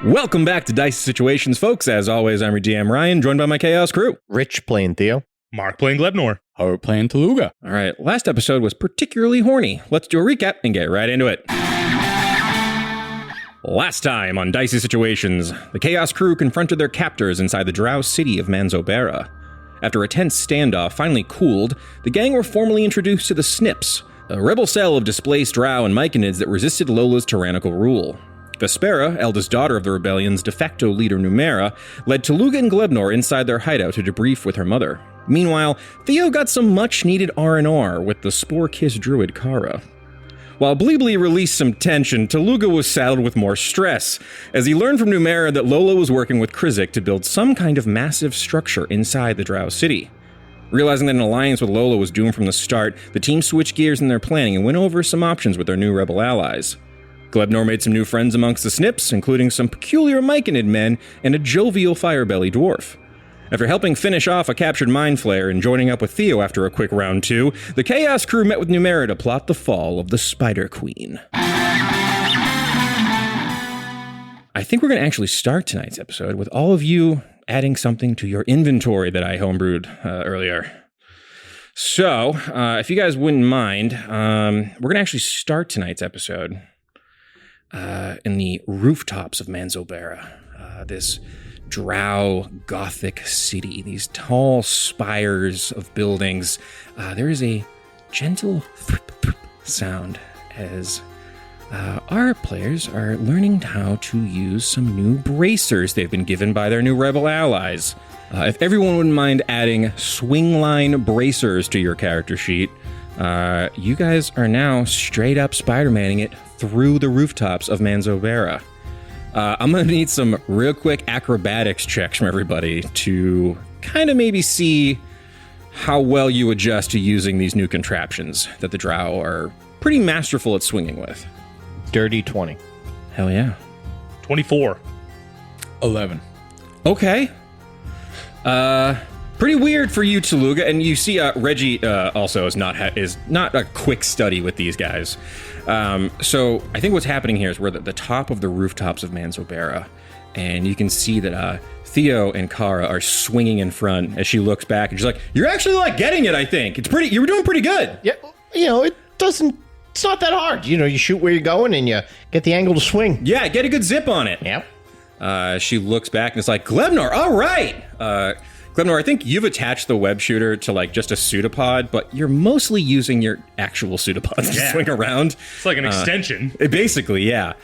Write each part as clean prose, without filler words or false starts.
Welcome back to Dicey Situations, folks. As always, I'm your DM, Ryan, joined by my Chaos crew. Rich playing Theo. Mark playing Glebnor. Harout playing Tooluuga. All right, last episode was particularly horny. Let's do a recap and get right into it. Last time on Dicey Situations, the Chaos crew confronted their captors inside the drow city of Manzobera. After a tense standoff finally cooled, the gang were formally introduced to the Snips, a rebel cell of displaced drow and myconids that resisted Lola's tyrannical rule. Vespera, eldest daughter of the rebellion's de facto leader Numera, led Tooluuga and Glebnor inside their hideout to debrief with her mother. Meanwhile, Theo got some much-needed R&R with the spore-kissed druid Kara. While Bleeblee released some tension, Tooluuga was saddled with more stress, as he learned from Numera that Lola was working with Krizik to build some kind of massive structure inside the Drow city. Realizing that an alliance with Lola was doomed from the start, the team switched gears in their planning and went over some options with their new rebel allies. Glebnor made some new friends amongst the Snips, including some peculiar myconid men and a jovial firebelly dwarf. After helping finish off a captured mind flayer and joining up with Theo after a quick round 2, the Chaos crew met with Numera to plot the fall of the Spider Queen. I think we're going to actually start tonight's episode with all of you adding something to your inventory that I homebrewed earlier. So, if you guys wouldn't mind, we're going to actually start tonight's episode in the rooftops of Manzobera, this drow gothic city, these tall spires of buildings. There is a gentle sound as our players are learning how to use some new bracers they've been given by their new rebel allies. If everyone wouldn't mind adding swingline bracers to your character sheet, you guys are now straight up Spider-Manning it through the rooftops of Manzobera. I'm going to need some real quick acrobatics checks from everybody to kind of maybe see how well you adjust to using these new contraptions that the drow are pretty masterful at swinging with. Dirty 20. Hell yeah. 24. 11. Okay. Pretty weird for you, Tooluuga, and you see Reggie also is not a quick study with these guys. So I think what's happening here is we're at the top of the rooftops of Manzobera, and you can see that Theo and Kara are swinging in front as she looks back, and she's like, "You're actually like getting it. I think you were doing pretty good." Yeah, it's not that hard. You shoot where you're going and you get the angle to swing. Yeah, get a good zip on it. Yep. She looks back and it's like, Glebnor, all right. Glebnor, I think you've attached the web shooter to like just a pseudopod, but you're mostly using your actual pseudopods to swing around. It's like an extension. Basically, yeah.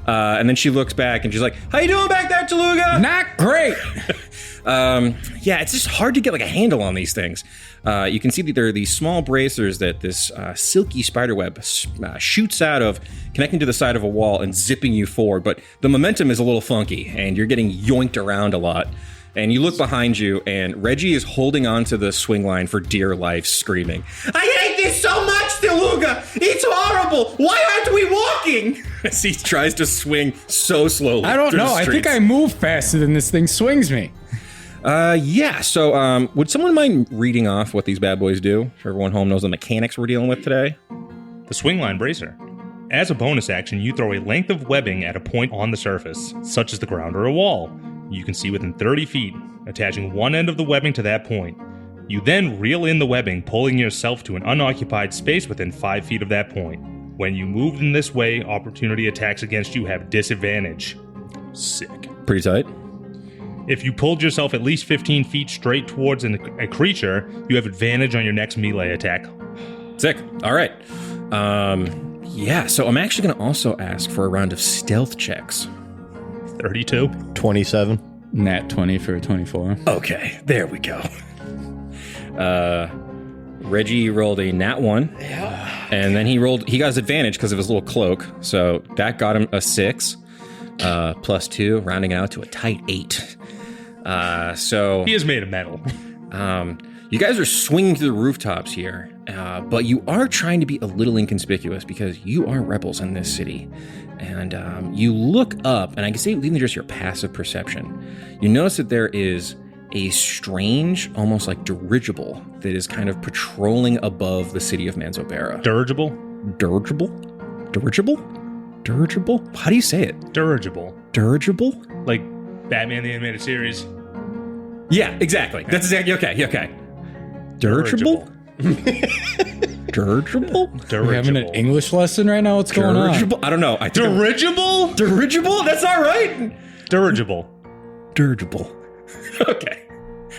And then she looks back and she's like, "How you doing back there, Tooluuga?" Not great. Yeah, it's just hard to get like a handle on these things. You can see that there are these small bracers that this silky spiderweb shoots out of, connecting to the side of a wall and zipping you forward. But the momentum is a little funky, and you're getting yoinked around a lot. And you look behind you, and Reggie is holding onto the swing line for dear life, screaming, "I hate this so much, Tooluuga! It's horrible! Why aren't we walking?" As he tries to swing so slowly. I don't know. I think I move faster than this thing swings me. Yeah, so would someone mind reading off what these bad boys do? So everyone home knows the mechanics we're dealing with today. The swingline bracer. As a bonus action, you throw a length of webbing at a point on the surface, such as the ground or a wall. You can see within 30 feet, attaching one end of the webbing to that point. You then reel in the webbing, pulling yourself to an unoccupied space within 5 feet of that point. When you move in this way, opportunity attacks against you have disadvantage. Sick. Pretty tight. If you pulled yourself at least 15 feet straight towards a creature, you have advantage on your next melee attack. Sick. All right. Yeah, so I'm actually going to also ask for a round of stealth checks. 32. 27. Nat 20 for 24. Okay, there we go. Reggie rolled a nat 1. Yeah. And then he got his advantage because of his little cloak. So that got him a 6. Plus 2, rounding it out to a tight 8. So he is made of metal. You guys are swinging through the rooftops here, but you are trying to be a little inconspicuous because you are rebels in this city. And you look up, and I can say even just your passive perception, you notice that there is a strange, almost like dirigible that is kind of patrolling above the city of Manzobera. Dirigible? Dirigible? Dirigible? Dirigible? How do you say it? Dirigible. Dirigible? Like Batman the Animated Series. Yeah, exactly. That's exactly okay. Dirigible? Dirigible? We're having an English lesson right now? What's going on? Dirigible? I don't know. Dirigible? Dirigible? That's not right. Dirigible. Dirigible. Okay.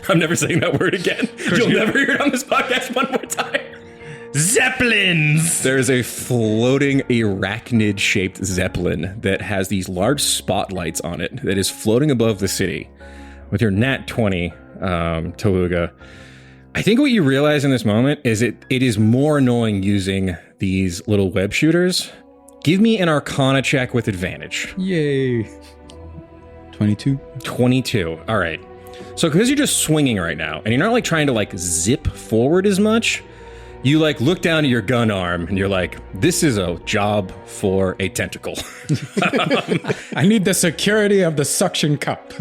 I'm never saying that word again. You'll never hear it on this podcast one more time. Zeppelins! There's a floating arachnid-shaped zeppelin that has these large spotlights on it that is floating above the city. With your nat 20, Tooluuga, I think what you realize in this moment is it is more annoying using these little web shooters. Give me an Arcana check with advantage. Yay. 22. 22. All right. So because you're just swinging right now, and you're not like trying to like zip forward as much, you like look down at your gun arm and you're like, this is a job for a tentacle. I need the security of the suction cup.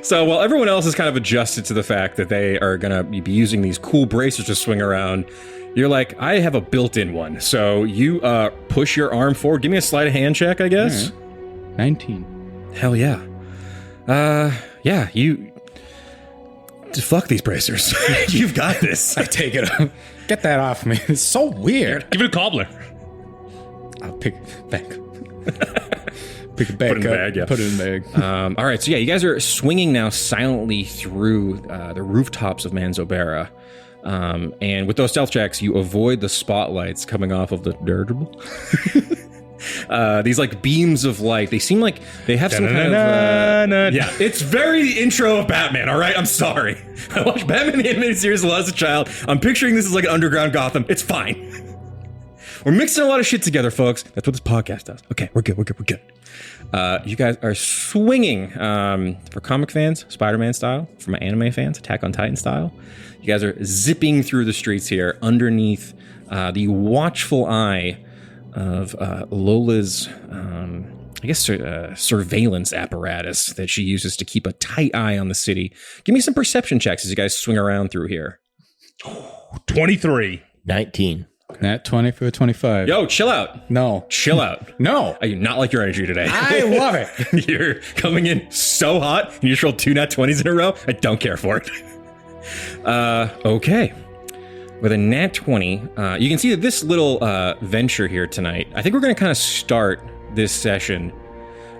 So while everyone else is kind of adjusted to the fact that they are going to be using these cool bracers to swing around, you're like, I have a built-in one. So you push your arm forward. Give me a sleight of hand check, I guess. Right. 19. Hell yeah. Yeah, you... Fuck these bracers. You've got this. I take it up. Get that off me. It's so weird. Give it a cobbler. I'll pick it back. Pick it back Put it in the up. bag, yeah. Put it in the bag. All right, so yeah, you guys are swinging now silently through the rooftops of Manzobera. And with those stealth checks, you avoid the spotlights coming off of the dirigible. These like beams of light. They seem like they have some kind of... yeah, it's very intro of Batman, all right? I'm sorry. I watched Batman the Animated Series a lot as a child. I'm picturing this as like an underground Gotham. It's fine. We're mixing a lot of shit together, folks. That's what this podcast does. Okay, we're good. You guys are swinging for comic fans, Spider-Man style. For my anime fans, Attack on Titan style. You guys are zipping through the streets here underneath the watchful eye of Lola's, surveillance apparatus that she uses to keep a tight eye on the city. Give me some perception checks as you guys swing around through here. 23. 19. Nat 20 for 25. Yo, chill out. No. Chill out. No. I do not like your energy today. I love it. You're coming in so hot, and you just rolled 2 nat 20s in a row. I don't care for it. Okay. With a nat 20, you can see that this little venture here tonight, I think we're going to kind of start this session.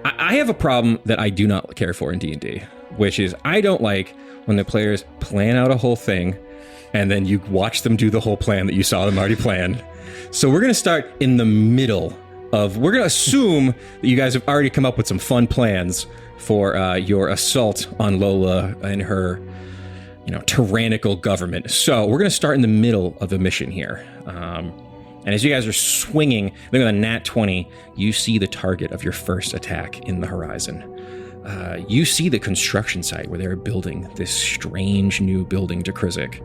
I have a problem that I do not care for in D&D, which is I don't like when the players plan out a whole thing, and then you watch them do the whole plan that you saw them already plan. So we're going to start in the middle of... We're going to assume that you guys have already come up with some fun plans for your assault on Lola and her... tyrannical government. So we're going to start in the middle of a mission here. And as you guys are swinging, look at the nat 20, you see the target of your first attack in the horizon. You see the construction site where they're building this strange new building to Krizik.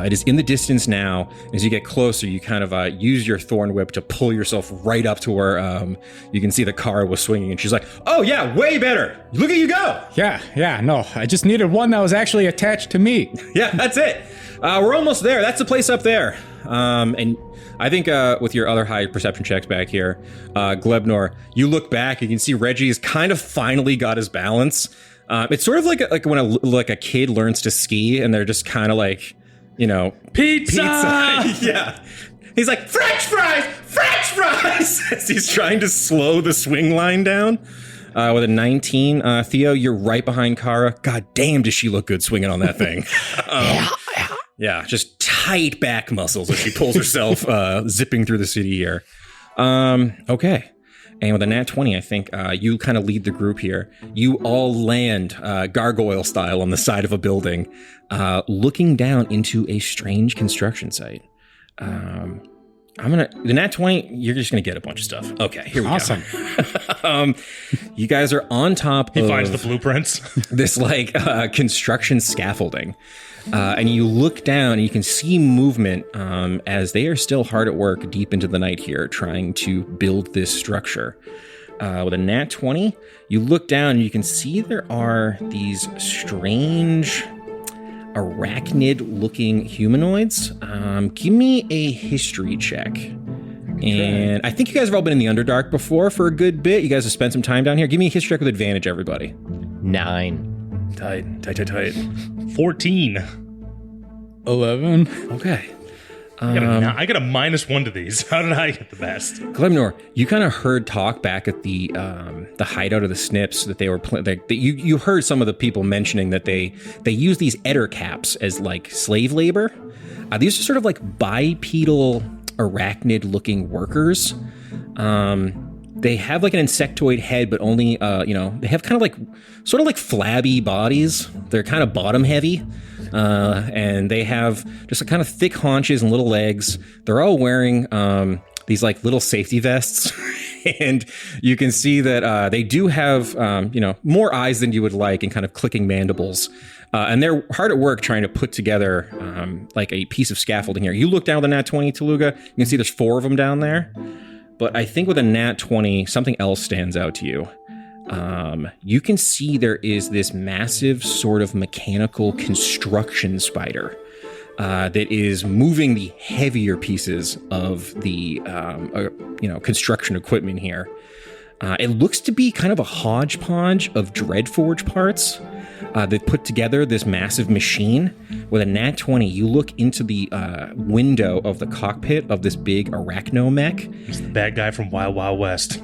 It is in the distance now. As you get closer, you kind of use your thorn whip to pull yourself right up to where you can see the car was swinging. And she's like, oh yeah, way better. Look at you go. Yeah, no. I just needed one that was actually attached to me. Yeah, that's it. We're almost there. That's the place up there. And I think with your other high perception checks back here, Glebnor, you look back, you can see Reggie has kind of finally got his balance. It's sort of like when a kid learns to ski and they're just kind of like, pizza. Yeah. He's like, French fries! As he's trying to slow the swing line down. With a 19, Theo, you're right behind Kara. God damn, does she look good swinging on that thing. Yeah, just tight back muscles as she pulls herself zipping through the city here. Okay. And with a nat 20, I think you kind of lead the group here. You all land gargoyle style on the side of a building, looking down into a strange construction site. The nat 20, you're just going to get a bunch of stuff. Okay, here we go. You guys are on top He finds the blueprints. This construction scaffolding. And you look down and you can see movement as they are still hard at work deep into the night here trying to build this structure. With a nat 20, you look down and you can see there are these strange arachnid-looking humanoids. Give me a history check. And I think you guys have all been in the Underdark before for a good bit. You guys have spent some time down here. Give me a history check with advantage, everybody. 9. Tight. 14. 11. Okay. I got a -1 to these. How did I get the best? Glebnor, you kind of heard talk back at the hideout of the Snips that they were you heard some of the people mentioning that they use these Eder caps as like slave labor. These are sort of like bipedal arachnid-looking workers. They have like an insectoid head, but only they have kind of like sort of like flabby bodies. They're kind of bottom heavy. And they have just kind of thick haunches and little legs. They're all wearing these like little safety vests. And you can see that they do have, more eyes than you would like and kind of clicking mandibles. And they're hard at work trying to put together like a piece of scaffolding here. You look down with the Nat 20, Tooluuga, you can see there's 4 of them down there. But I think with a Nat 20, something else stands out to you. You can see there is this massive sort of mechanical construction spider that is moving the heavier pieces of the construction equipment here. It looks to be kind of a hodgepodge of Dreadforge parts that put together this massive machine. With a Nat 20, you look into the window of the cockpit of this big arachnomech. He's the bad guy from Wild Wild West.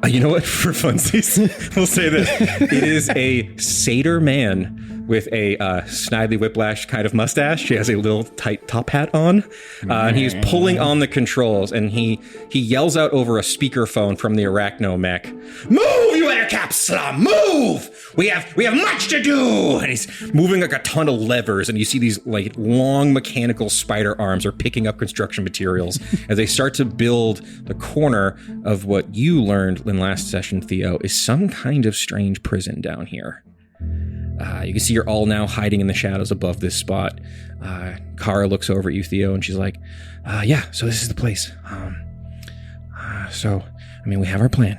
You know what? For funsies, we'll say this. It is a satyr man with a Snidely Whiplash kind of mustache. He has a little tight top hat on. And he's pulling on the controls, and he yells out over a speakerphone from the arachnomech, "Move, you air capsula, move! We have much to do!" And he's moving like a ton of levers, and you see these like long mechanical spider arms are picking up construction materials as they start to build the corner of what you learned in last session, Theo, is some kind of strange prison down here. You can see you're all now hiding in the shadows above this spot. Kara looks over at you, Theo, and she's like, so this is the place. We have our plan.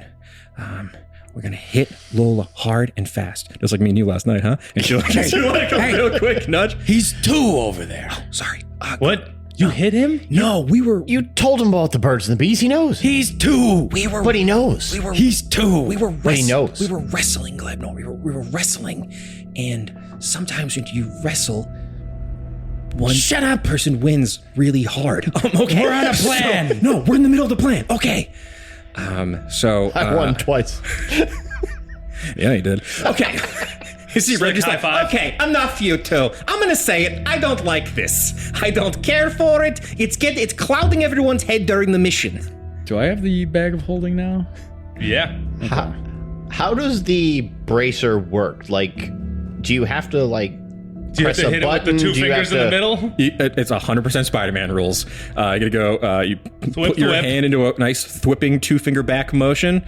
We're going to hit Lola hard and fast. Just like me and you last night, huh? And she'll like a real quick nudge. He's 2 over there. Oh, sorry. What? You hit him? No, we were... You told him about the birds and the bees. He knows. He's 2. But he knows. He's 2. But he knows. We were wrestling, Glebnor. We were wrestling. And sometimes when you wrestle, one Shut up! person wins really hard. Okay. We're on a plan. No, we're in the middle of the plan. Okay. I won twice. Yeah, you did. Okay. You see, Red just high like, five. okay, enough, you two. I'm gonna say it. I don't like this. I don't care for it. It's clouding everyone's head during the mission. Do I have the bag of holding now? Yeah. How does the bracer work? Like, do you have to Do you have press to a hit him with button? the 2 Do you fingers have in the to- middle? It's 100% Spider-Man rules. You gotta go, you put your thwip. hand into a nice thwipping 2-finger back motion.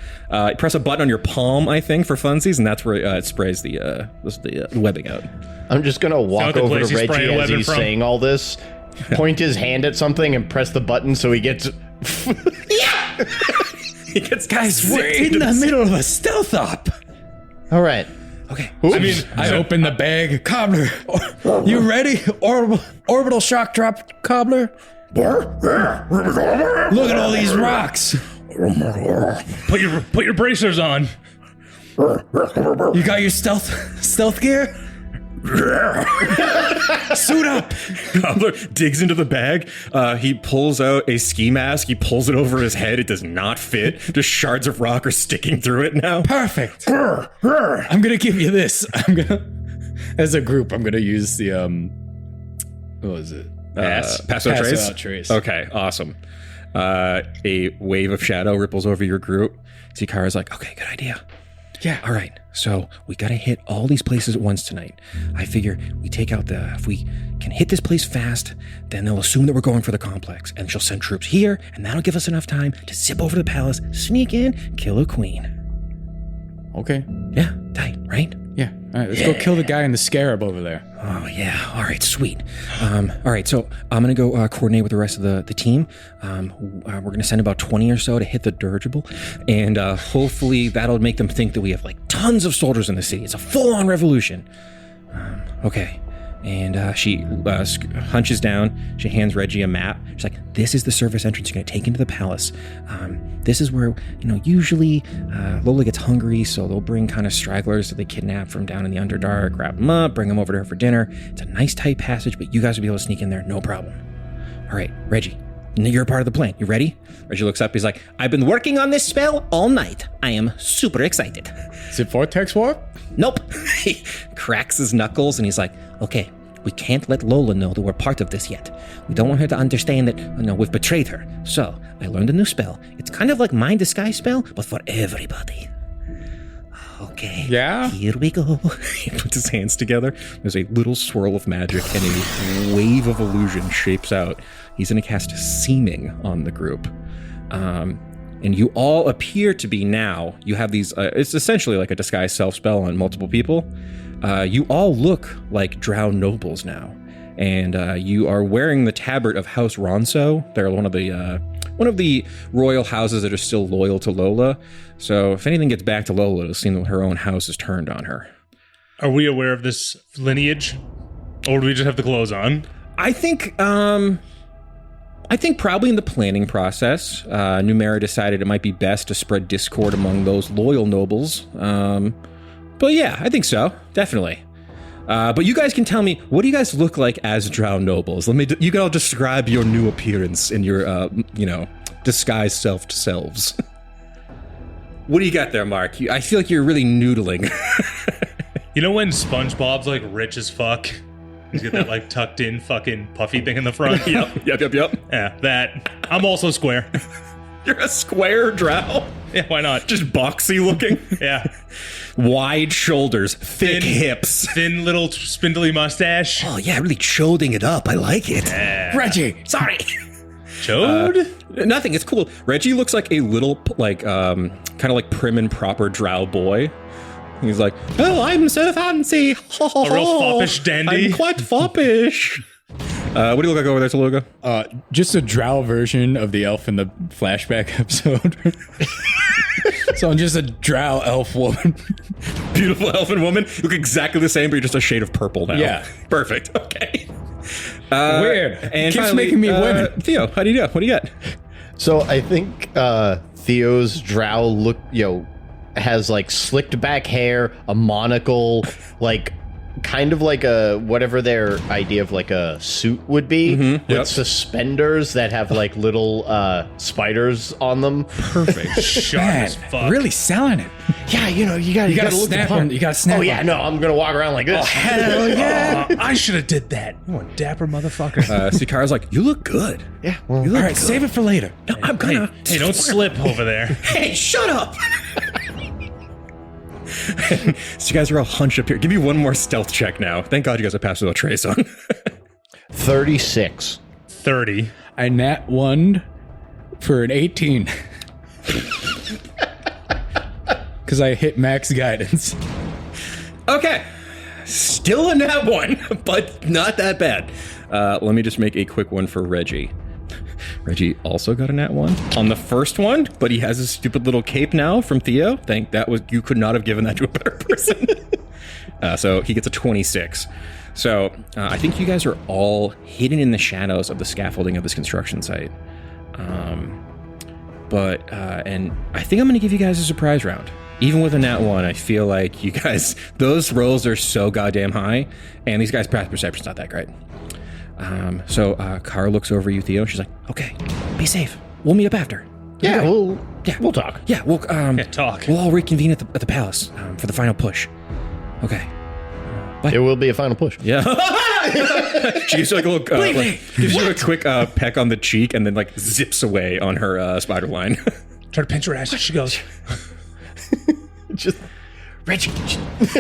Press a button on your palm, I think, for funsies, and that's where it sprays the webbing out. I'm just gonna walk the over place to he's spraying Reggie as webbing he's from. saying all this, point his hand at something, and press the button so he gets. He gets Guys, we're in the middle of a stealth op. All right. Okay. I open the bag. Cobbler, you ready? Orbital shock drop, Cobbler. Look at all these rocks. Put your bracers on. You got your stealth gear? Suit up. Cobbler digs into the bag. He pulls out a ski mask. He pulls it over his head. It does not fit. Just shards of rock are sticking through it now. Perfect. I'm gonna give you this. As a group, I'm gonna use the what was it? Passo Trace? Trace. Okay, awesome. A wave of shadow ripples over your group. Zikara's like, okay, good idea. Yeah. All right, so we gotta hit all these places at once tonight. I figure we take out if we can hit this place fast, then they'll assume that we're going for the complex, and she'll send troops here, and that'll give us enough time to zip over to the palace, sneak in, kill a queen. Okay. Yeah, tight, right? Yeah. All right, let's go kill the guy in the scarab over there. Oh, yeah. All right, sweet. All right, so I'm going to go coordinate with the rest of the team. We're going to send about 20 or so to hit the dirigible, and hopefully that'll make them think that we have, tons of soldiers in the city. It's a full-on revolution. Okay. And she hunches down. She hands Reggie a map. She's like, this is the service entrance you're going to take into the palace. This is where, usually Lola gets hungry, so they'll bring kind of stragglers that they kidnap from down in the Underdark, grab them up, bring them over to her for dinner. It's a nice tight passage, but you guys will be able to sneak in there, no problem. All right, Reggie, you're a part of the plan. You ready? Reggie looks up. He's like, I've been working on this spell all night. I am super excited. Is it vortex warp? Nope. He cracks his knuckles and he's like, okay, we can't let Lola know that we're part of this yet. We don't want her to understand that, we've betrayed her. So I learned a new spell. It's kind of like mind disguise spell, but for everybody. Okay. Yeah? Here we go. He puts his hands together. There's a little swirl of magic and a wave of illusion shapes out. He's going to cast Seeming on the group. And you all appear to be now, you have these, it's essentially like a disguise self spell on multiple people. You all look like drow nobles now. And you are wearing the tabard of House Ronso. They're one of the royal houses that are still loyal to Lola. So if anything gets back to Lola, it'll seem that her own house is turned on her. Are we aware of this lineage? Or do we just have the clothes on? I think probably in the planning process, Numera decided it might be best to spread discord among those loyal nobles. But yeah, I think so. Definitely. But you guys can tell me, what do you guys look like as drow nobles? You can all describe your new appearance in your, disguised selves. What do you got there, Mark? I feel like you're really noodling. You know when SpongeBob's like rich as fuck? He's got that like tucked in fucking puffy thing in the front. Yep. Yeah, that. I'm also square. You're a square drow? Yeah, why not? Just boxy looking? Yeah. Wide shoulders, thick hips. Thin little spindly mustache. Oh yeah, really choding it up. I like it. Reggie! Sorry. Chode? Nothing, it's cool. Reggie looks like a little, kind of like prim and proper drow boy. He's like, oh, I'm so fancy. A real foppish dandy. I'm quite foppish. What do you look like over there, Tooluuga? Just a drow version of the elf in the flashback episode. So I'm just a drow elf woman. Beautiful elfin woman. You look exactly the same, but you're just a shade of purple now. Yeah. Perfect. Okay. Weird. And Keeps finally, making me women. Theo, how do you do? What do you got? So I think Theo's drow look, has like slicked back hair, a monocle, like kind of like a whatever their idea of like a suit would be, with suspenders that have like little spiders on them. Perfect. Sharp as fuck. Really selling it. Yeah, you gotta look snap the part. them. You gotta snap Oh yeah, them. no, I'm gonna walk around like this. Hell yeah. I should have did that. You a dapper motherfucker. Sikara's like, you look good. Yeah, well, All right, save it for later. No, I'm gonna. Hey, don't slip over there. Hey, shut up! So you guys are all hunched up here. Give me one more stealth check now. Thank God you guys have passed without trace on. 36. 30. I nat 1 for an 18. Because I hit max guidance. Okay. Still a nat 1, but not that bad. Let me just make a quick one for Reggie. Reggie also got a nat 1 on the first one, but he has his stupid little cape now from Theo. You could not have given that to a better person. So he gets a 26. So I think you guys are all hidden in the shadows of the scaffolding of this construction site. And I think I'm going to give you guys a surprise round. Even with a nat 1, I feel like you guys, those rolls are so goddamn high, and these guys' path perception's not that great. So Kara looks over you, Theo. She's like, "Okay, be safe. We'll meet up after." Yeah, Okay. we'll talk. Yeah, we'll talk. We'll all reconvene at the palace for the final push. Okay. There will be a final push. Yeah. She gives you like a little, gives you a quick peck on the cheek, and then like zips away on her spider line. Try to pinch her ass. She goes. Just Reggie,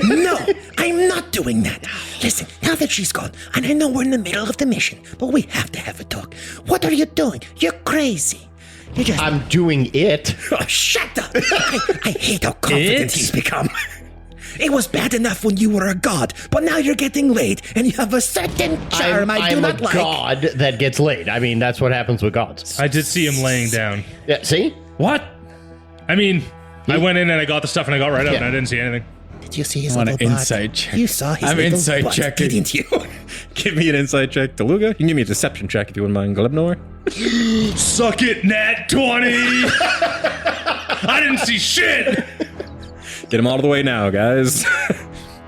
no, I'm not doing that. Listen, now that she's gone, and I know we're in the middle of the mission, but we have to have a talk. What are you doing? You're crazy. You just... I'm doing it. Oh, shut up. I hate how confident he's become. It was bad enough when you were a god, but now you're getting laid, and you have a certain charm I do not like. I'm a god that gets laid. I mean, that's what happens with gods. I did see him laying down. Yeah, see? What? I mean, I went in and I got the stuff and I got right out and I didn't see anything. Did you see his I want little an butt? insight check. You saw his I'm little insight butt, checking. didn't you? Give me an insight check, Tooluuga. You can give me a deception check if you wouldn't mind, Glebnor. Suck it, Nat 20! I didn't see shit! Get them all the way now, guys.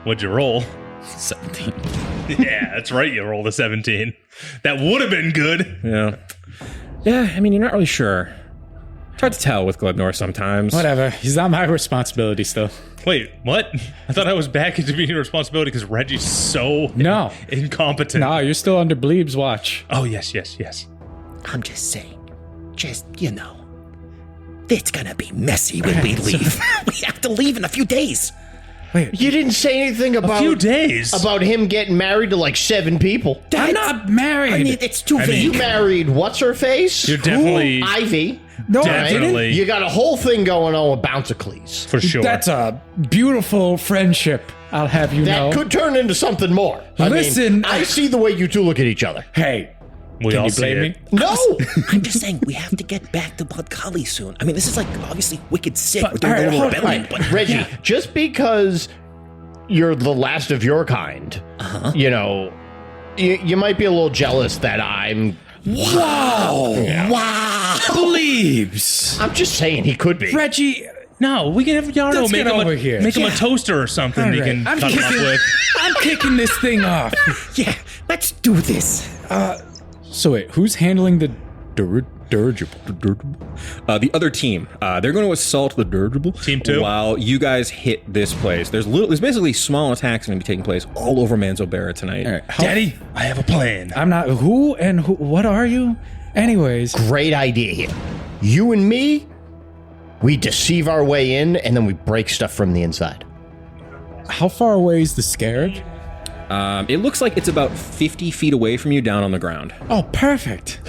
What'd you roll? 17. Yeah, that's right, you rolled a 17. That would have been good. Yeah. Yeah, I mean, you're not really sure. It's hard to tell with Glebnor sometimes. Whatever. He's not my responsibility still. Wait, what? I thought I was back into being a responsibility because Reggie's so No. incompetent. No, you're still under Bleeb's watch. Oh, yes. I'm just saying. Just, it's gonna be messy when we leave. We have to leave in a few days. You didn't say anything A few days? about him getting married to like 7 people. I'm not married. I mean, it's too vague. You married what's her face? You're definitely... Ivy. no, I Definitely. didn't. You got a whole thing going on with Bouncicles. For sure. That's a beautiful friendship, I'll have you know. That could turn into something more. Listen, I see the way you two look at each other. Hey, we can all you see blame it. me? No. I'm just saying, we have to get back to Budkali soon. I mean, this is like obviously wicked sick. But- We're doing a alright, little hold- rebellion, but Reggie, just because you're the last of your kind, you might be a little jealous that I'm... wow. Bleebs. I'm just saying he could be. Reggie, No, we can have Yarno Let's make get him over a, here. make him a Yeah. toaster or something All he right. can I'm cut him up kicking- with. I'm kicking this thing off. Yeah, let's do this. So wait, who's handling the dirigible? The other team, they're going to assault the dirigible. Team 2? While you guys hit this place. There's basically small attacks going to be taking place all over Manzobera tonight. All right, Daddy, I have a plan. I'm not. Who and who? What are you? Anyways, Great idea here. You and me, we deceive our way in, and then we break stuff from the inside. how far away is the scarab? It looks like it's about 50 feet away from you down on the ground. Oh, perfect.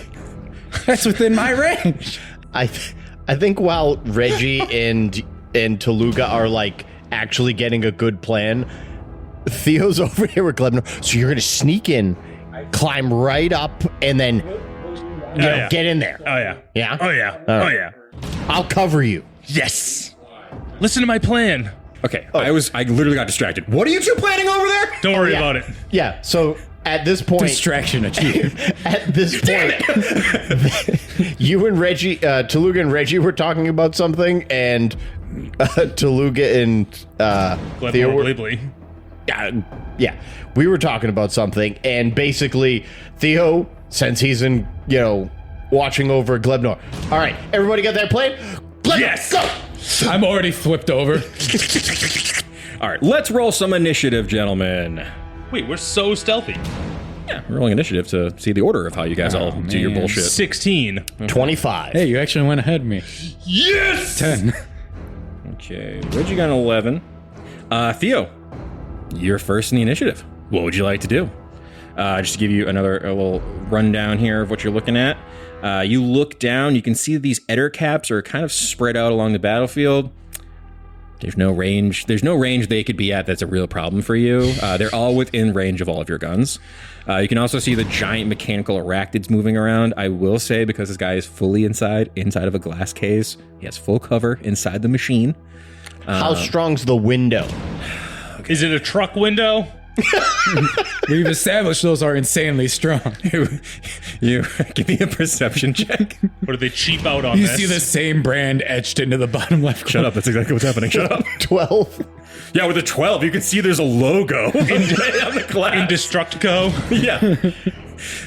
That's within my range. I think while Reggie and Tooluuga are like actually getting a good plan, Theo's over here with Glebnor. So you're gonna sneak in, climb right up, and then get in there. Oh, yeah. Yeah? Oh, yeah. All Oh, right. yeah. I'll cover you. Yes. Listen to my plan. Okay, I literally got distracted. What are you two planning over there? Don't worry yeah. about it. Yeah. So at this point, Distraction achieved. at this point, you and Reggie, Tooluuga and Reggie were talking about something, and Tooluuga and Theo were, Glebnor, yeah, we were talking about something, and basically Theo, since he's in, watching over Glebnor. All right, everybody got that plan? Glebnor, Yes. go. I'm already flipped over. All right, let's roll some initiative, gentlemen. Wait, we're so stealthy. Yeah, we're rolling initiative to see the order of how you guys all do your man. bullshit. 16. 25. Hey, you actually went ahead of me. Yes! 10. Okay, Reggie got an 11. Theo, you're first in the initiative. What would you like to do? Just to give you a little rundown here of what you're looking at. You look down, you can see these Eder caps are kind of spread out along the battlefield. There's no range they could be at that's a real problem for you. They're all within range of all of your guns. You can also see the giant mechanical arachnids moving around. I will say, because this guy is fully inside of a glass case, he has full cover inside the machine. How strong's the window? Is it a truck window? We've established those are insanely strong. You give me a perception check. Or do they cheap out on You this? see the same brand etched into the bottom left corner. Shut up, that's exactly what's happening. Shut up. 12. Yeah, with a 12, you can see there's a logo on the glass. Indestructico?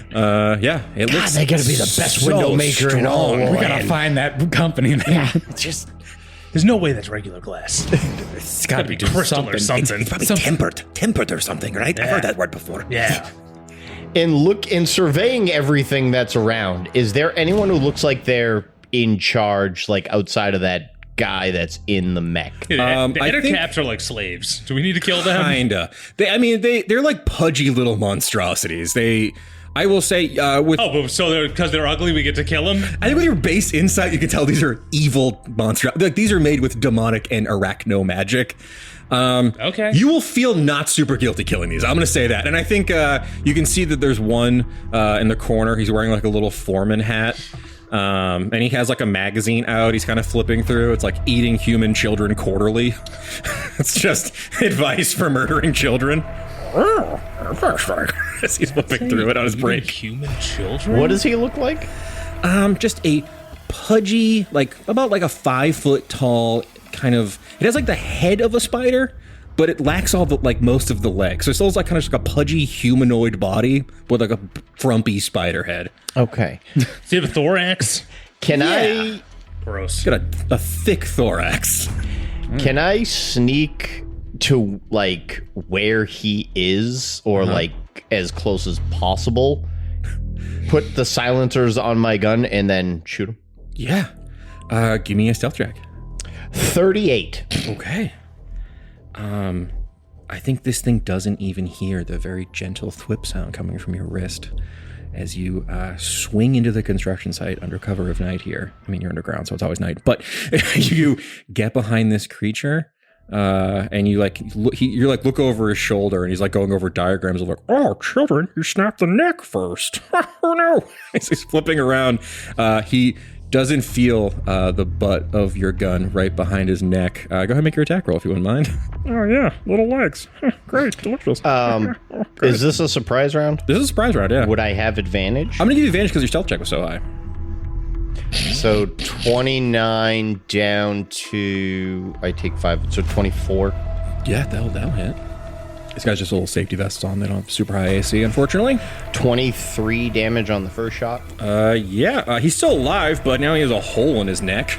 Yeah, it looks They're gonna be the best window maker in all. We gotta find that company. Yeah, Just There's no way that's regular glass. it's gotta be Crystal or something. it's probably tempered or something, right? I've heard that word before. Yeah. In surveying everything that's around, is there anyone who looks like they're in charge, like outside of that guy that's in the mech? The I Eder think- caps are like slaves. Do we need to kill them? Kinda. They're like pudgy little monstrosities. I will say, with Oh, so because they're ugly, we get to kill them? I think with your base insight, you can tell these are evil monsters. Like, these are made with demonic and arachno magic. Okay. You will feel not super guilty killing these. I'm going to say that. And I think you can see that there's one in the corner. He's wearing like a little foreman hat. And he has like a magazine out. He's kind of flipping through. It's like Eating Human Children Quarterly. It's just advice for murdering children. As he's flipping through it on his break. Human children? What does he look like? Just a pudgy, about a 5 foot tall kind of. It has the head of a spider, but it lacks all the most of the legs. So it's still kind of just a pudgy humanoid body with a frumpy spider head. Okay. Does he have a thorax? Can I? Gross. Got a thick thorax. Can I sneak to where he is, or as close as possible? Put the silencers on my gun and then shoot him. Yeah. Give me a stealth check. 38. Okay. I think this thing doesn't even hear the very gentle thwip sound coming from your wrist as you swing into the construction site under cover of night here. I mean, you're underground, so it's always night. But you get behind this creature, and you look over his shoulder, and he's going over diagrams of oh, children, you snapped the neck first. Oh no! As he's flipping around, he doesn't feel the butt of your gun right behind his neck. Go ahead and make your attack roll if you wouldn't mind. Oh yeah, little legs. Great, delicious. Is this a surprise round? This is a surprise round, yeah. Would I have advantage? I'm going to give you advantage because your stealth check was so high. So 29 down to, I take 5, so 24. Yeah, that'll hit. This guy's just a little safety vests on. They don't have super high AC, unfortunately. 23 damage on the first shot. He's still alive, but now he has a hole in his neck.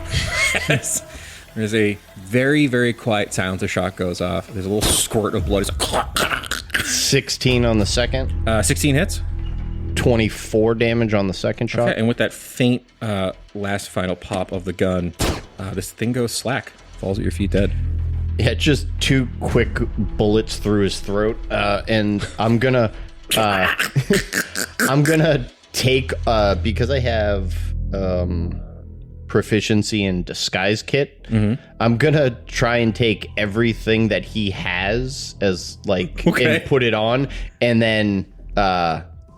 There's a very, very quiet sound as the shot goes off. There's a little squirt of blood. It's 16 on the second. 16 hits. 24 damage on the second shot. Okay, and with that faint last final pop of the gun, this thing goes slack. Falls at your feet dead. Yeah, just 2 quick bullets through his throat, and I'm gonna take because I have proficiency in disguise kit. Mm-hmm. I'm gonna try and take everything that he has as and put it on, and then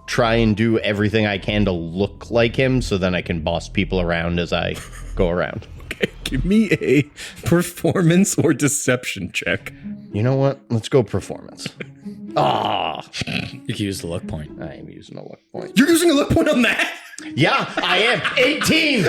try and do everything I can to look like him, so then I can boss people around as I go around. Okay, give me a performance or deception check. You know what? Let's go performance. You can use the luck point. I am using a luck point. You're using a luck point on that? Yeah, I am. 18.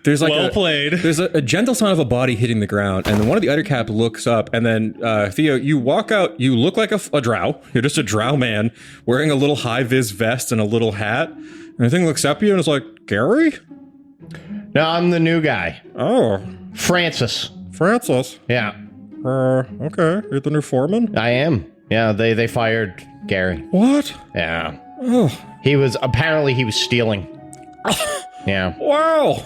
There's Well played. There's a gentle sound of a body hitting the ground, and then one of the other cap looks up, and then Theo, you walk out. You look like a drow. You're just a drow man wearing a little high vis vest and a little hat. And the thing looks up at you and is like, Gary? No, I'm the new guy. Oh, Francis. Francis. Yeah, Okay. You're the new foreman? I am. Yeah, they fired Gary. What? Yeah. Oh, He was stealing. Yeah. wow.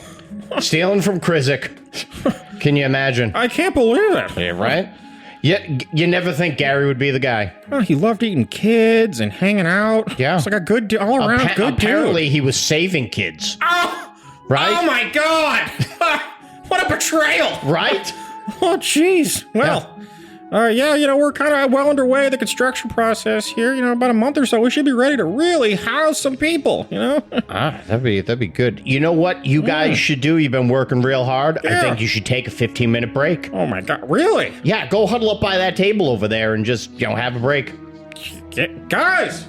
Stealing from Krizik. Can you imagine? I can't believe it. Yeah, right? You never think Gary would be the guy. Oh, he loved eating kids and hanging out. Yeah. It's like a good, all around good Apparently, dude. he was saving kids. Oh, Right? Oh my God. What a betrayal. Right? Oh, jeez. Well, we're kind of well underway the construction process here. About a month or so, we should be ready to really house some people, That'd be good. You know what you guys should do? You've been working real hard. Yeah. I think you should take a 15-minute break. Oh my God, really? Yeah, go huddle up by that table over there and just, have a break. Guys,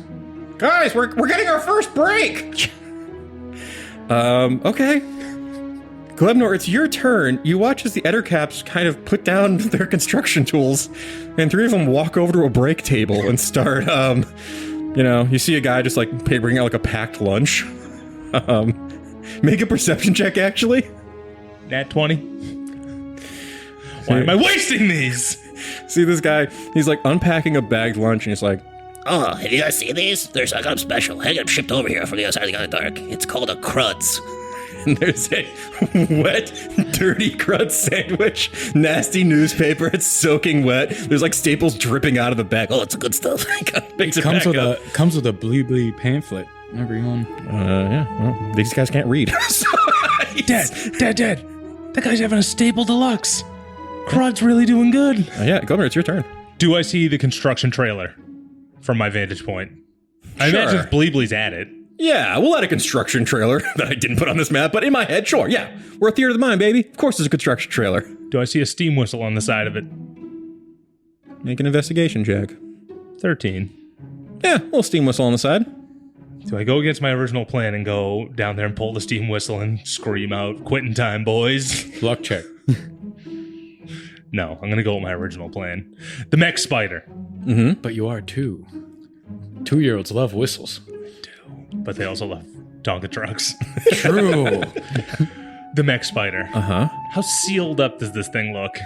we're getting our first break. Okay. Glebnor, it's your turn. You watch as the Ettercaps kind of put down their construction tools, and 3 of them walk over to a break table and start, you see a guy just bringing out a packed lunch. Make a perception check, actually. Nat 20. Why am I wasting these? See this guy, he's unpacking a bagged lunch, and he's like, Oh, have you guys seen these? They're something special. I got them shipped over here from the other side of the dark. It's called a cruds. and there's a wet, dirty crud sandwich, nasty newspaper, it's soaking wet. There's staples dripping out of the back. Oh, it's good stuff. Comes with a Ploopploopleen pamphlet. Everyone. Yeah. Well, these guys can't read. Dad. That guy's having a staple deluxe. Crud's really doing good. Yeah, Glebnor, it's your turn. Do I see the construction trailer from my vantage point? I imagine Bleebly's at it. Yeah, we'll add a construction trailer that I didn't put on this map, but in my head, sure, yeah. We're a theater of the mind, baby. Of course there's a construction trailer. Do I see a steam whistle on the side of it? Make an investigation check. 13. Yeah, a little steam whistle on the side. Do I go against my original plan and go down there and pull the steam whistle and scream out, quitting time, boys? Luck check. No, I'm going to go with my original plan. The mech spider. But you are 2. 2-year-olds love whistles. But they also love Tonka trucks. True. The mech spider. Uh-huh. How sealed up does this thing look?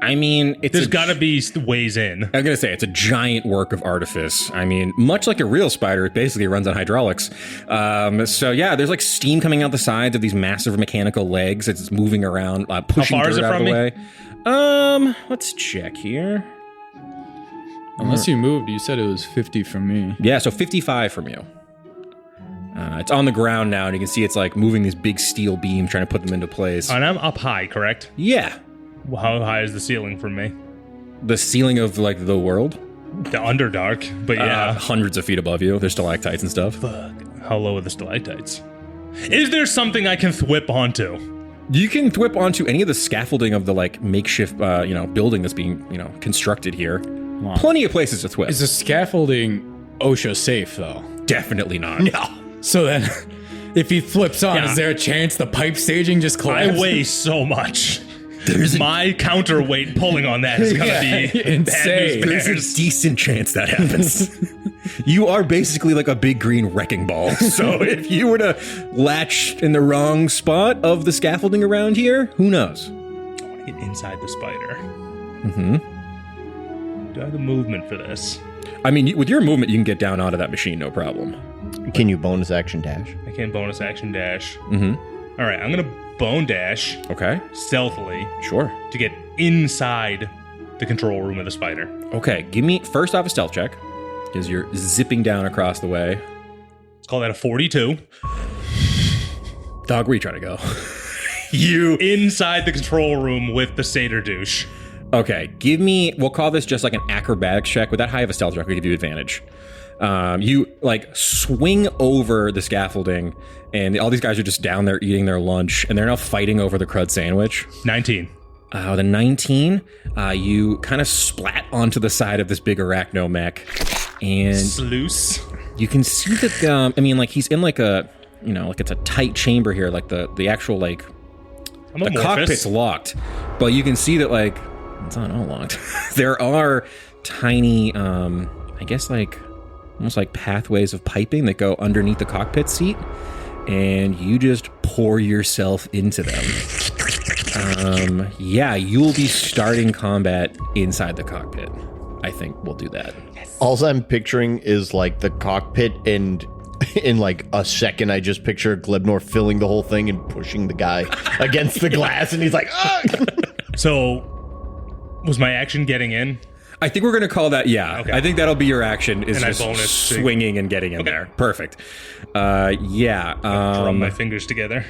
I mean, There's got to be ways in. I'm going to say it's a giant work of artifice. I mean, much like a real spider, it basically runs on hydraulics. So yeah, there's like steam coming out the sides of these massive mechanical legs. It's moving around, pushing How far is dirt it out from of the me? way. Let's check here. Unless you moved, you said it was 50 from me. Yeah, so 55 from you. It's on the ground now, and you can see it's like moving these big steel beams, trying to put them into place. And I'm up high, correct? Yeah. How high is the ceiling from me? The ceiling of like the world? The Underdark, but yeah. Hundreds of feet above you. There's stalactites and stuff. Fuck. How low are the stalactites? Is there something I can thwip onto? You can thwip onto any of the scaffolding of the like makeshift, building that's being, constructed here. Wow. Plenty of places to thwip. Is the scaffolding OSHA safe, though? Definitely not. No. So then, if he flips on, Yeah. is there a chance the pipe staging just collapses? I weigh so much. My counterweight pulling on that is going to be insane. bad news There's bears. a decent chance that happens. You are basically like a big green wrecking ball. So if you were to latch in the wrong spot of the scaffolding around here, who knows? I want to get inside the spider. Mm-hmm. Do I have the movement for this? I mean, with your movement, you can get down onto that machine, no problem. Can you bonus action dash? I can bonus action dash. Mm-hmm. All right, I'm going to bone dash Okay, stealthily sure. to get inside the control room of the spider. Okay, give me first off a stealth check, because you're zipping down across the way. Let's call that a 42. Dog, where you trying to go? You... Inside the control room with the satyr douche. Okay, give me... We'll call this just like an acrobatics check. With that high of a stealth check, we give you advantage. You, like, swing over the scaffolding, and all these guys are just down there eating their lunch, and they're now fighting over the crud sandwich. 19. With a 19, you kind of splat onto the side of this big arachno mech, and Sluice. you can see that, he's in like a, like it's a tight chamber here, like the actual, like, I'm the amorphous. cockpit's locked, but you can see that, like, it's not all locked. There are tiny, I guess, like, almost like pathways of piping that go underneath the cockpit seat, and you just pour yourself into them. Yeah, you'll be starting combat inside the cockpit. I think we'll do that. All I'm picturing is like the cockpit, and in like a second, I just picture Glebnor filling the whole thing and pushing the guy against the glass, and he's like, "Ugh!" So, was my action getting in? I think we're going to call that, yeah. Okay. I think that'll be your action, is And I just bonus swinging and getting in Okay. there. Perfect. Yeah. Drum my fingers together.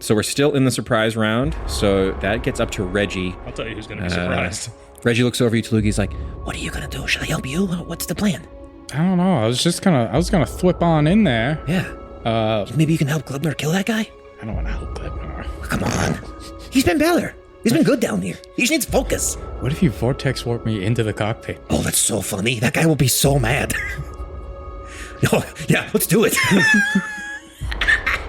So we're still in the surprise round, so that gets up to Reggie. I'll tell you who's going to be surprised. Reggie looks over you, Tooluuga. He's like, What are you gonna do? Should I help you? What's the plan? I don't know. I was gonna thwip on in there. Yeah. Maybe you can help Glebnor kill that guy? I don't want to help Glebnor. Come on. He's been better. He's been good down here. He just needs focus. What if you vortex warp me into the cockpit? Oh, that's so funny. That guy will be so mad. No, yeah, let's do it.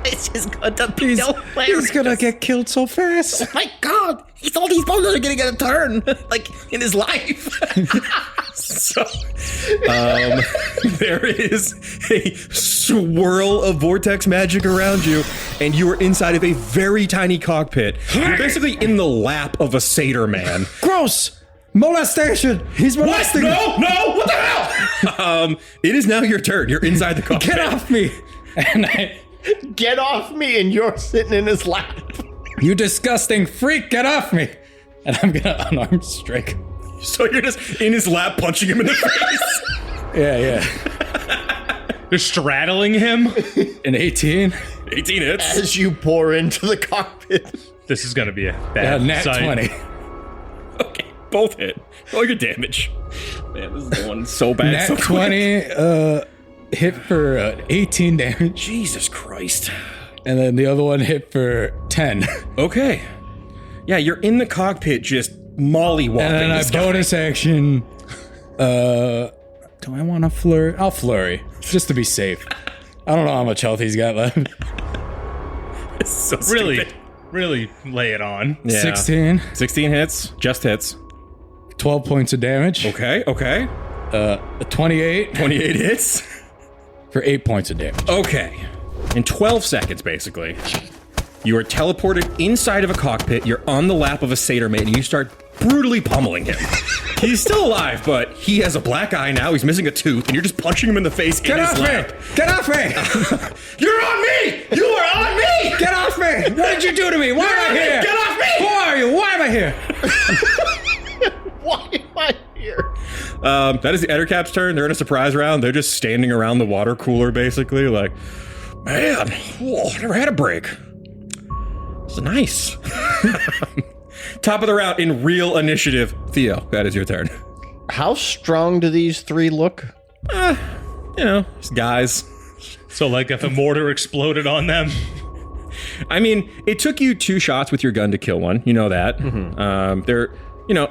It's just gonna be so hilarious. He's gonna get killed so fast. Oh my god! He thought these bones are gonna get a turn, like, in his life. so, there is a swirl of vortex magic around you, and you are inside of a very tiny cockpit. You're basically in the lap of a satyr man. Gross! Molestation! He's molesting me! No! What the hell? It is now your turn. You're inside the cockpit. Get off me! And "Get off me!" And you're sitting in his lap. you disgusting freak, get off me! And I'm gonna unarmed strike. So you're just in his lap punching him in the face. Yeah. You're straddling him? An 18? 18 hits. As you pour into the cockpit. This is going to be a Yeah, bad nat sight. 20. Okay, both hit. Roll your damage. Man, this is going so bad. Nat so quick. 20, hit for 18 damage, Jesus Christ. and then the other one hit for 10. Okay. Yeah, you're in the cockpit just mollywhopping. And then I this guy. bonus action. Do I want to flurry? I'll flurry just to be safe. I don't know how much health he's got left. It's so Really, stupid. really lay it on. Yeah. 16, 16 hits, just hits. 12 points of damage. Okay. 28 28 hits. for 8 points of damage. Okay. In 12 seconds, basically, you are teleported inside of a cockpit. You're on the lap of a satyr mate, and you start brutally pummeling him. He's still alive, but he has a black eye now. He's missing a tooth, and you're just punching him in the face. Get off me! Get off me! You're on me! You are on me! Get off me! What did you do to me? Why am I here? Get off me! Who are you? Why am I here? Why am I here? That is the Ettercap's turn. They're in a surprise round. They're just standing around the water cooler, basically, like, man, whoa, never had a break. It's nice. Top of the round in real initiative. Theo, that is your turn. How strong do these three look? You know, just guys. So, like, if a mortar exploded on them, I mean, it took you 2 shots with your gun to kill one. You know that.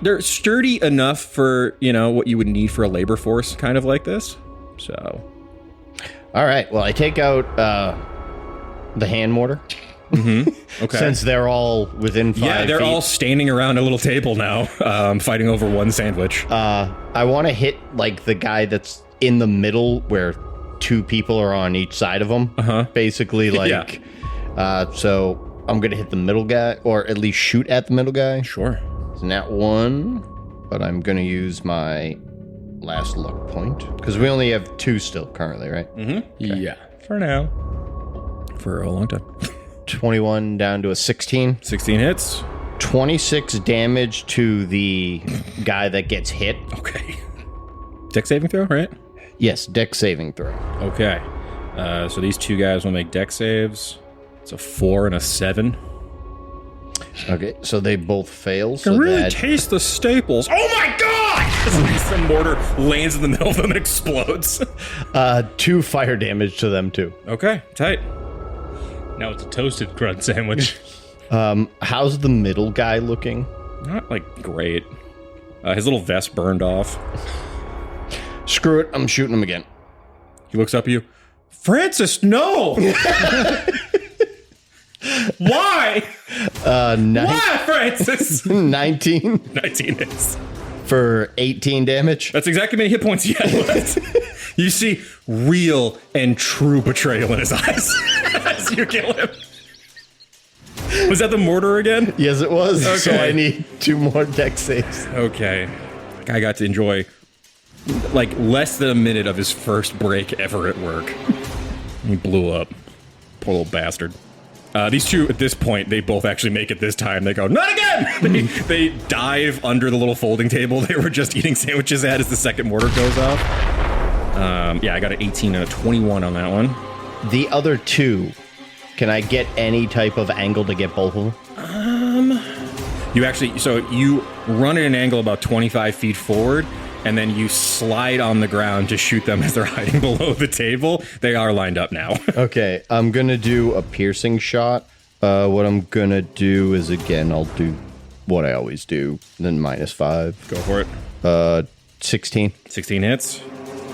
They're sturdy enough for, what you would need for a labor force kind of like this. So. All right. Well, I take out the hand mortar. Okay. Since they're all within 5 Yeah, they're feet. all standing around a little table now, fighting over one sandwich. I want to hit like the guy that's in the middle where 2 people are on each side of him. Basically, like. So I'm gonna hit the middle guy, or at least shoot at the middle guy. Sure. It's not 1, but I'm gonna use my last luck point because we only have 2 still currently, right? Yeah. for now. For a long time. 21 down to a 16. 16 hits. 26 damage to the guy that gets hit. Okay. Dex saving throw, right? Yes, dex saving throw. Okay. So these 2 guys will make dex saves. It's a 4 and a 7. Okay, so they both fail. I So can really that taste the staples. Oh my god! The mortar lands in the middle of them and explodes. 2 fire damage to them too. Okay, tight. Now it's a toasted crud sandwich. How's the middle guy looking? Not like great. His little vest burned off. Screw it, I'm shooting him again. He looks up at you. Francis, no! Why? Why, Francis? 19 19 hits. for 18 damage. That's exactly how many hit points he had left. You see real and true betrayal in his eyes as you kill him. Was that the mortar again? Yes, it was. So Okay. I need 2 more dex saves. Okay. I got to enjoy like less than a minute of his first break ever at work. He blew up. Poor little bastard. These 2, at this point, they both actually make it this time. They go, not again! They dive under the little folding table they were just eating sandwiches at as the second mortar goes off. Yeah, I got an 18 and a 21 on that one. The other 2, can I get any type of angle to get both of them? You actually, so you run at an angle about 25 feet forward, and then you slide on the ground to shoot them as they're hiding below the table. They are lined up now. Okay, I'm gonna do a piercing shot. What I'm gonna do is, again, I'll do what I always do, then -5. Go for it. 16. 16 hits.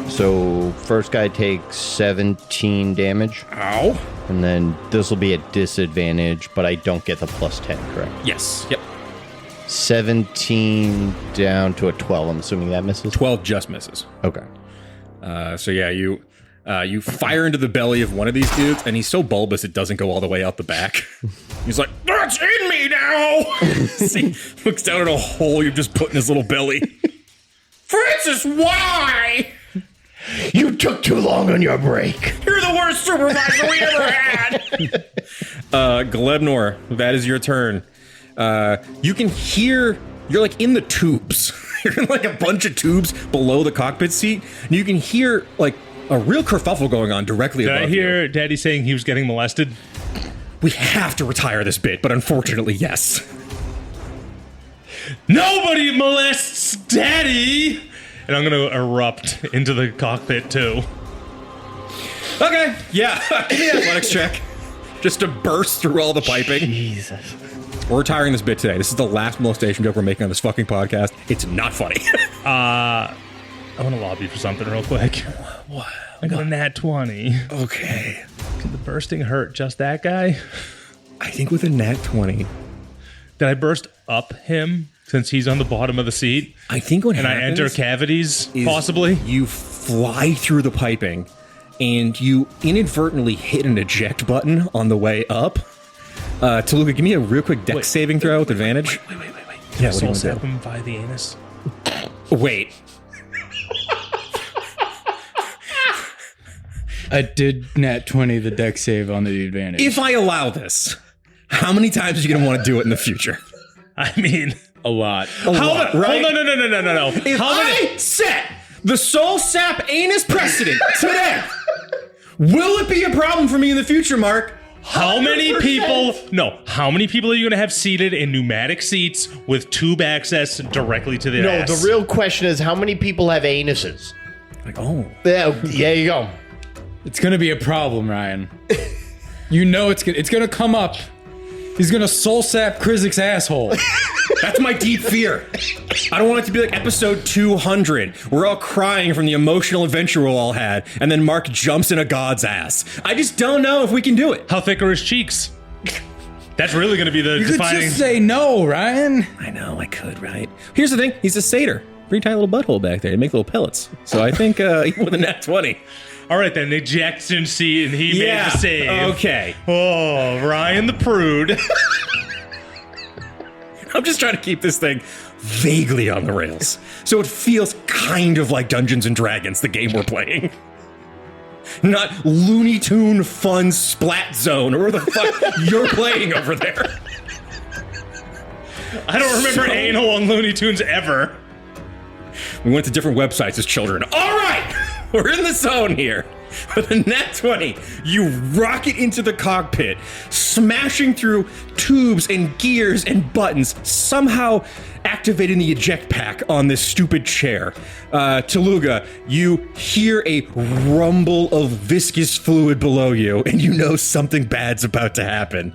So first guy takes 17 damage, Ow. and then this will be at disadvantage, but I don't get the +10, correct? Yes. Yep. 17 down to a 12. I'm assuming that misses. 12 just misses. Okay. So yeah, you fire into the belly of one of these dudes, and he's so bulbous it doesn't go all the way out the back. He's like, that's in me now! See, looks down at a hole you've just put in his little belly. Francis, why? You took too long on your break. You're the worst supervisor we ever had! Glebnor, that is your turn. You can hear, you're like in the tubes. You're in like a bunch of tubes below the cockpit seat, and you can hear like a real kerfuffle going on directly Did above I hear Daddy saying he was getting molested? We have to retire this bit, but unfortunately, yes. Nobody molests Daddy! And I'm gonna erupt into the cockpit too. Okay, yeah. Give me an athletics check. Just to burst through all the piping. Jesus. We're retiring this bit today. This is the last molestation joke we're making on this fucking podcast. It's not funny. I want to lobby for something real quick. What? I got a nat 20. Okay. Did the bursting hurt just that guy? I think with a nat 20. Did I burst up him since he's on the bottom of the seat? I think what And I happens enter cavities, is possibly? you fly through the piping and you inadvertently hit an eject button on the way up. Tooluuga, give me a real quick dex saving throw with advantage. Wait. Yeah, Soul what do you sap him via the anus? Wait. I did nat 20 the deck save on the advantage. If I allow this, how many times are you going to want to do it in the future? I mean, a lot. Right? Oh, no. If I set the soul sap anus precedent today, will it be a problem for me in the future, Mark? How many people are you going to have seated in pneumatic seats with tube access directly to their ass? The real question is how many people have anuses? Like, oh. Yeah, there you go. It's gonna be a problem, Ryan. You know it's gonna come up. He's gonna soul sap Krizik's asshole. That's my deep fear. I don't want it to be like episode 200. We're all crying from the emotional adventure we all had, and then Mark jumps in a god's ass. I just don't know if we can do it. How thick are his cheeks? That's really going to be the You could defining... just say no, Ryan. I know, I could, right? Here's the thing. He's a satyr. Pretty tiny little butthole back there. They make little pellets. So I think even with a nat 20. All right, then, ejection seat, and he made the save. Okay. Oh, Ryan the prude. I'm just trying to keep this thing vaguely on the rails. So it feels kind of like Dungeons & Dragons, the game we're playing. Not Looney Tune Fun Splat Zone, or where the fuck you're playing over there. I don't remember anal on Looney Tunes ever. We went to different websites as children. All right! We're in the zone here. With a nat 20, you rocket into the cockpit, smashing through tubes and gears and buttons, somehow activating the eject pack on this stupid chair. Tooluuga, you hear a rumble of viscous fluid below you, and you know something bad's about to happen.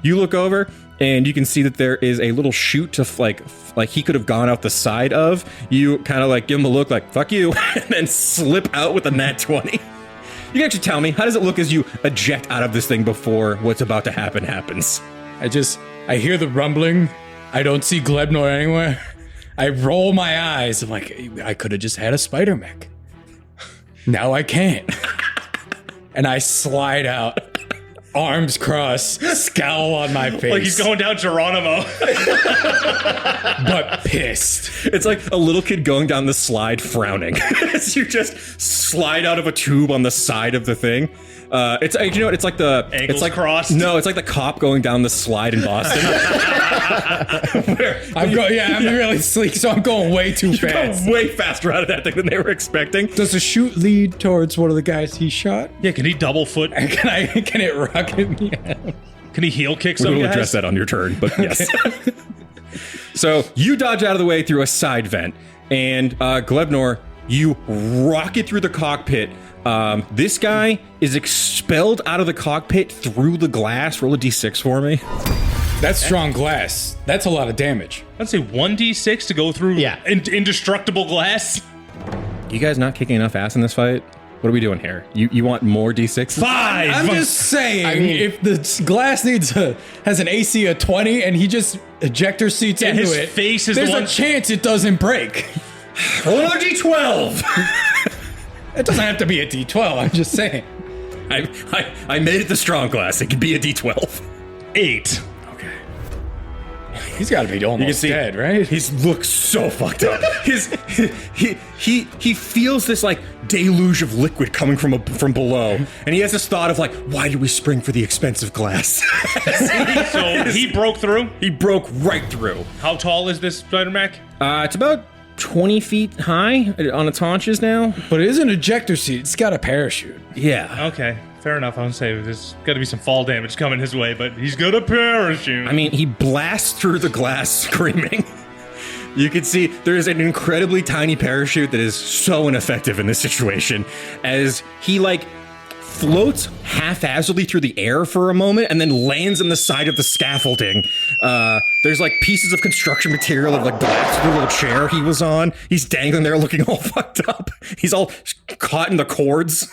You look over, and you can see that there is a little chute to like he could have gone out the side of. You kind of like give him a look like, fuck you, and then slip out with a nat 20. You can actually tell me, how does it look as you eject out of this thing before what's about to happen happens? I hear the rumbling. I don't see Glebnor anywhere. I roll my eyes. I'm like, I could have just had a spider mech. Now I can't. And I slide out. Arms crossed, scowl on my face. Like he's going down Geronimo. But pissed. It's like a little kid going down the slide frowning as you just slide out of a tube on the side of the thing. It's you know what? It's like the Ankles it's like crossed. No, it's like the cop going down the slide in Boston. I'm really sleek, so I'm going way too fast. Way faster out of that thing than they were expecting. Does the chute lead towards one of the guys he shot? Yeah, can he double foot? Can it rocket me out? Can he heel kick some We'll guys? address that on your turn, but yes. So you dodge out of the way through a side vent, and Glebnor, you rocket through the cockpit. This guy is expelled out of the cockpit through the glass. Roll a d6 for me. That's strong glass. That's a lot of damage. I'd say 1d6 to go through indestructible glass. You guys not kicking enough ass in this fight? What are we doing here? You want more d6s? 5! I'm just saying, if the glass has an AC of 20 and he just ejector seats into his it, face is there's the a one- chance it doesn't break. Roll another d12! It doesn't have to be a D12, I'm just saying. I made it the strong glass. It could be a d12. 8. Okay. He's got to be almost dead, right? He looks so fucked up. He feels this like deluge of liquid coming from below, and he has this thought of like, why did we spring for the expensive glass? So he broke through? He broke right through. How tall is this spider mech? It's about 20 feet high on its haunches now. But it is an ejector seat. It's got a parachute. Yeah. Okay, fair enough. I would say there's got to be some fall damage coming his way, but he's got a parachute. I mean, he blasts through the glass screaming. You can see there's an incredibly tiny parachute that is so ineffective in this situation as he like floats haphazardly through the air for a moment and then lands on the side of the scaffolding. There's like pieces of construction material of like glass to the little chair he was on. He's dangling there looking all fucked up. He's all caught in the cords.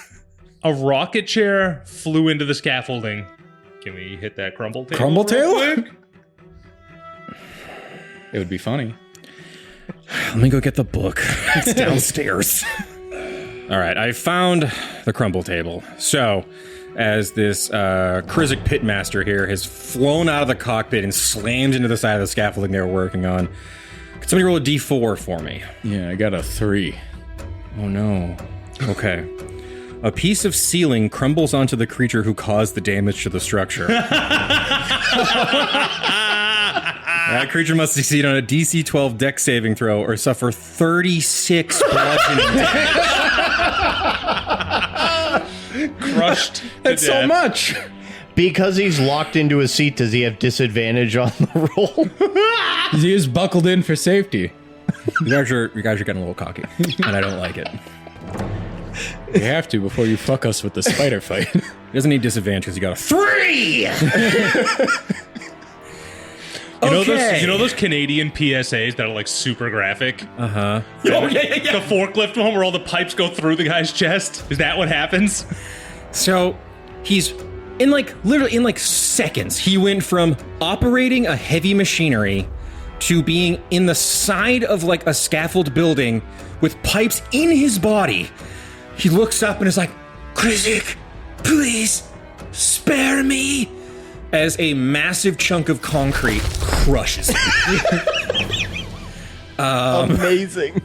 A rocket chair flew into the scaffolding. Can we hit that crumble table? Crumble real table? quick? It would be funny. Let me go get the book. It's downstairs. All right, I found the crumble table. So, as this Krizik pitmaster here has flown out of the cockpit and slammed into the side of the scaffolding they were working on, could somebody roll a d4 for me? Yeah, I got a 3. Oh no. Okay. A piece of ceiling crumbles onto the creature who caused the damage to the structure. That creature must succeed on a DC 12 dex saving throw or suffer 36 bludgeoning damage. Crushed. to That's so death. much. Because he's locked into his seat, does he have disadvantage on the roll? He is buckled in for safety. You guys are getting a little cocky, and I don't like it. You have to before you fuck us with the spider fight. He doesn't need disadvantage because you got a 3! You know those Canadian PSAs that are like super graphic? Uh-huh. Oh, yeah. The forklift one where all the pipes go through the guy's chest? Is that what happens? So, he's literally in seconds, he went from operating a heavy machinery to being in the side of like a scaffold building with pipes in his body. He looks up and is like, Krizik, please spare me, as a massive chunk of concrete crushes him. Amazing.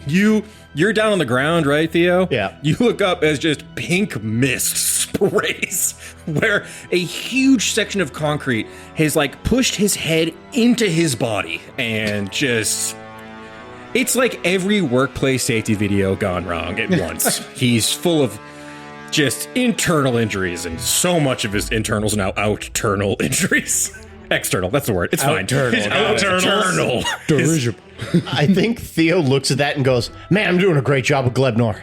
You're down on the ground, right, Theo? Yeah. You look up as just pink mist sprays, where a huge section of concrete has like pushed his head into his body, and just it's like every workplace safety video gone wrong at once. He's full of just internal injuries, and so much of his internals are now outternal injuries. External, that's the word. It's fine. Outternal. Dirigible. I think Theo looks at that and goes, man, I'm doing a great job with Glebnor.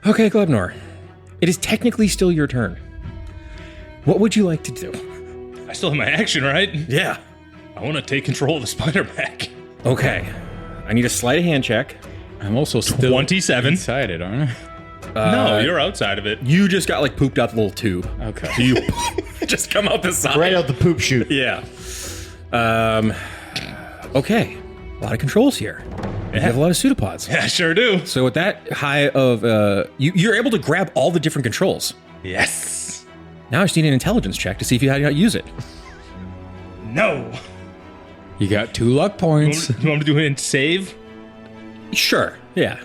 Okay, Glebnor. It is technically still your turn. What would you like to do? I still have my action, right? Yeah. I want to take control of the spider back. Okay. I need a sleight of hand check. I'm also still 27. inside it, aren't I? No, you're outside of it. You just got like pooped out the little tube. Okay. So you just come out the side. Right out the poop chute. Yeah. Okay. A lot of controls here. You have a lot of pseudopods. I sure do. So with that high of you're able to grab all the different controls. Yes. Now I just need an intelligence check to see if you know how to use it. No. You got 2 luck points. You want me to do it save? Sure. Yeah.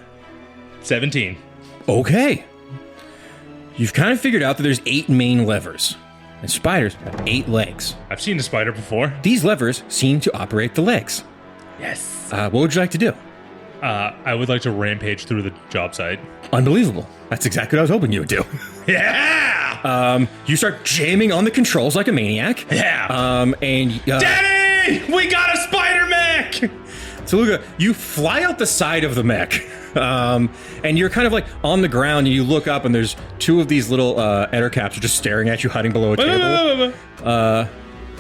17. Okay. You've kind of figured out that there's 8 main levers. And spiders have 8 legs. I've seen a spider before. These levers seem to operate the legs. Yes. What would you like to do? I would like to rampage through the job site. Unbelievable. That's exactly what I was hoping you would do. Yeah! You start jamming on the controls like a maniac. Yeah! And Daddy! We got a spider mech! Tooluuga, you fly out the side of the mech. And you're kind of like on the ground, and you look up, and there's 2 of these little ettercaps just staring at you, hiding below a table.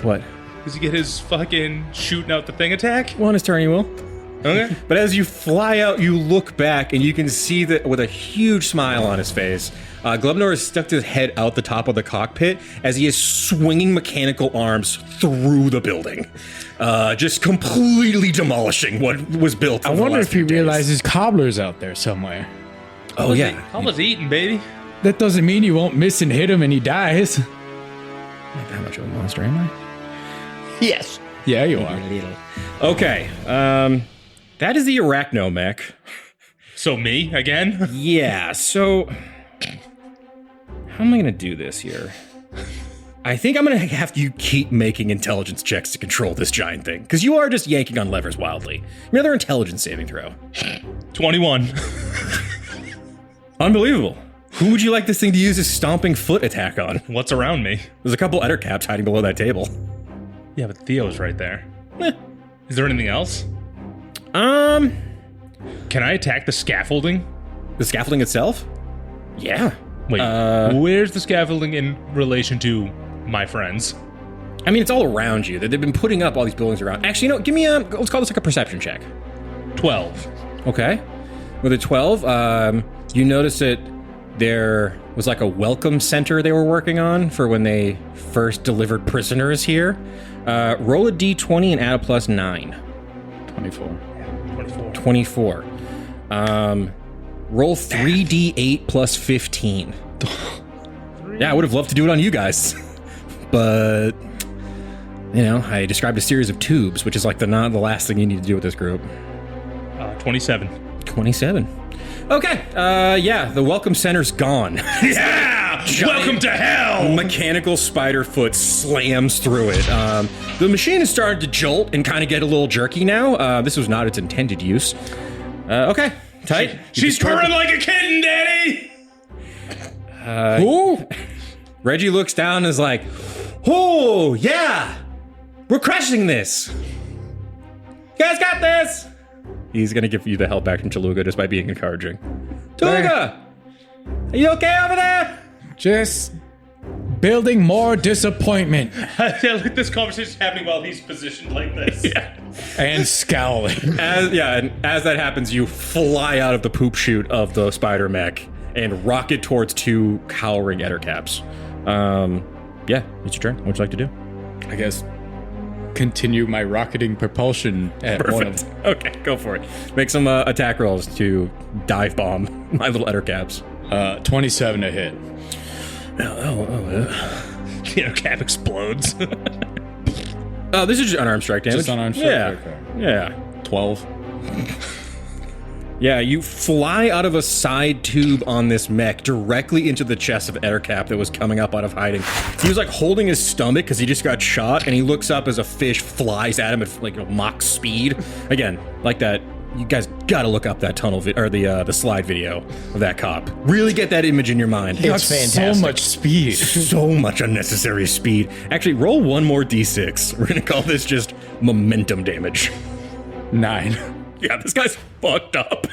What? Does he get his fucking shooting out the thing attack? Well, on his turn, you will. Okay. But as you fly out, you look back, and you can see that with a huge smile on his face, Glebnor has stuck his head out the top of the cockpit as he is swinging mechanical arms through the building, just completely demolishing what was built. I wonder if he realizes Cobbler's out there somewhere. Oh, yeah. How was eating, baby? That doesn't mean you won't miss and hit him and he dies. Not that much of a monster, am I? Yes. Yeah, you are. Okay. That is the Arachno mech. So me, again? Yeah, so how am I going to do this here? I think I'm going to have you keep making intelligence checks to control this giant thing, because you are just yanking on levers wildly. Another intelligence saving throw. 21. Unbelievable. Who would you like this thing to use his stomping foot attack on? What's around me? There's a couple ettercaps hiding below that table. Yeah, but Theo's right there. Is there anything else? Can I attack the scaffolding? The scaffolding itself? Yeah. Wait, where's the scaffolding in relation to my friends? I mean, it's all around you. They've been putting up all these buildings around. Actually, give me let's call this like a perception check. 12. Okay. With a 12, you notice that there was like a welcome center they were working on for when they first delivered prisoners here. Roll a d20 and add a plus 9. 24. 24. Roll 3d8 plus 15. Yeah, I would have loved to do it on you guys. But, I described a series of tubes, which is like the last thing you need to do with this group. 27. 27. Okay, the welcome center's gone. Yeah! Welcome to hell! Mechanical spider foot slams through it. The machine is starting to jolt and kind of get a little jerky now. This was not its intended use. Okay, tight. She's purring like a kitten, Daddy! Ooh. Reggie looks down and is like, oh, yeah! We're crushing this! You guys got this! He's gonna give you the help back from Tooluuga just by being encouraging. Tooluuga! Are you okay over there? Just building more disappointment. Look, this conversation's happening while he's positioned like this. Yeah. And scowling. And as that happens, you fly out of the poop chute of the spider mech and rocket towards 2 cowering ettercaps. It's your turn. What would you like to do? I guess continue my rocketing propulsion at one of them. Okay, go for it. Make some attack rolls to dive bomb my little ettercaps. 27 to hit. The ettercap explodes. This is just unarmed strike damage. Just unarmed strike? Yeah. Okay. Yeah. 12. Yeah, you fly out of a side tube on this mech directly into the chest of Ettercap that was coming up out of hiding. He was like holding his stomach because he just got shot, and he looks up as a fish flies at him at like Mach speed. Again, like that. You guys gotta look up that tunnel or the slide video of that cop. Really get that image in your mind. It's fantastic. So much speed. So much unnecessary speed. Actually, roll one more d6. We're gonna call this just momentum damage. 9. Yeah, this guy's fucked up.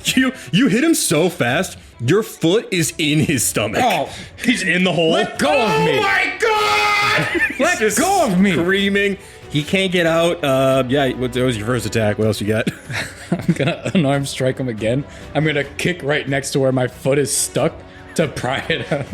You hit him so fast, your foot is in his stomach. Oh, He's in the hole. let go of me. Oh my god! Let go of me. Screaming. He can't get out. That was your first attack. What else you got? I'm gonna unarmed strike him again. I'm gonna kick right next to where my foot is stuck to pry it out.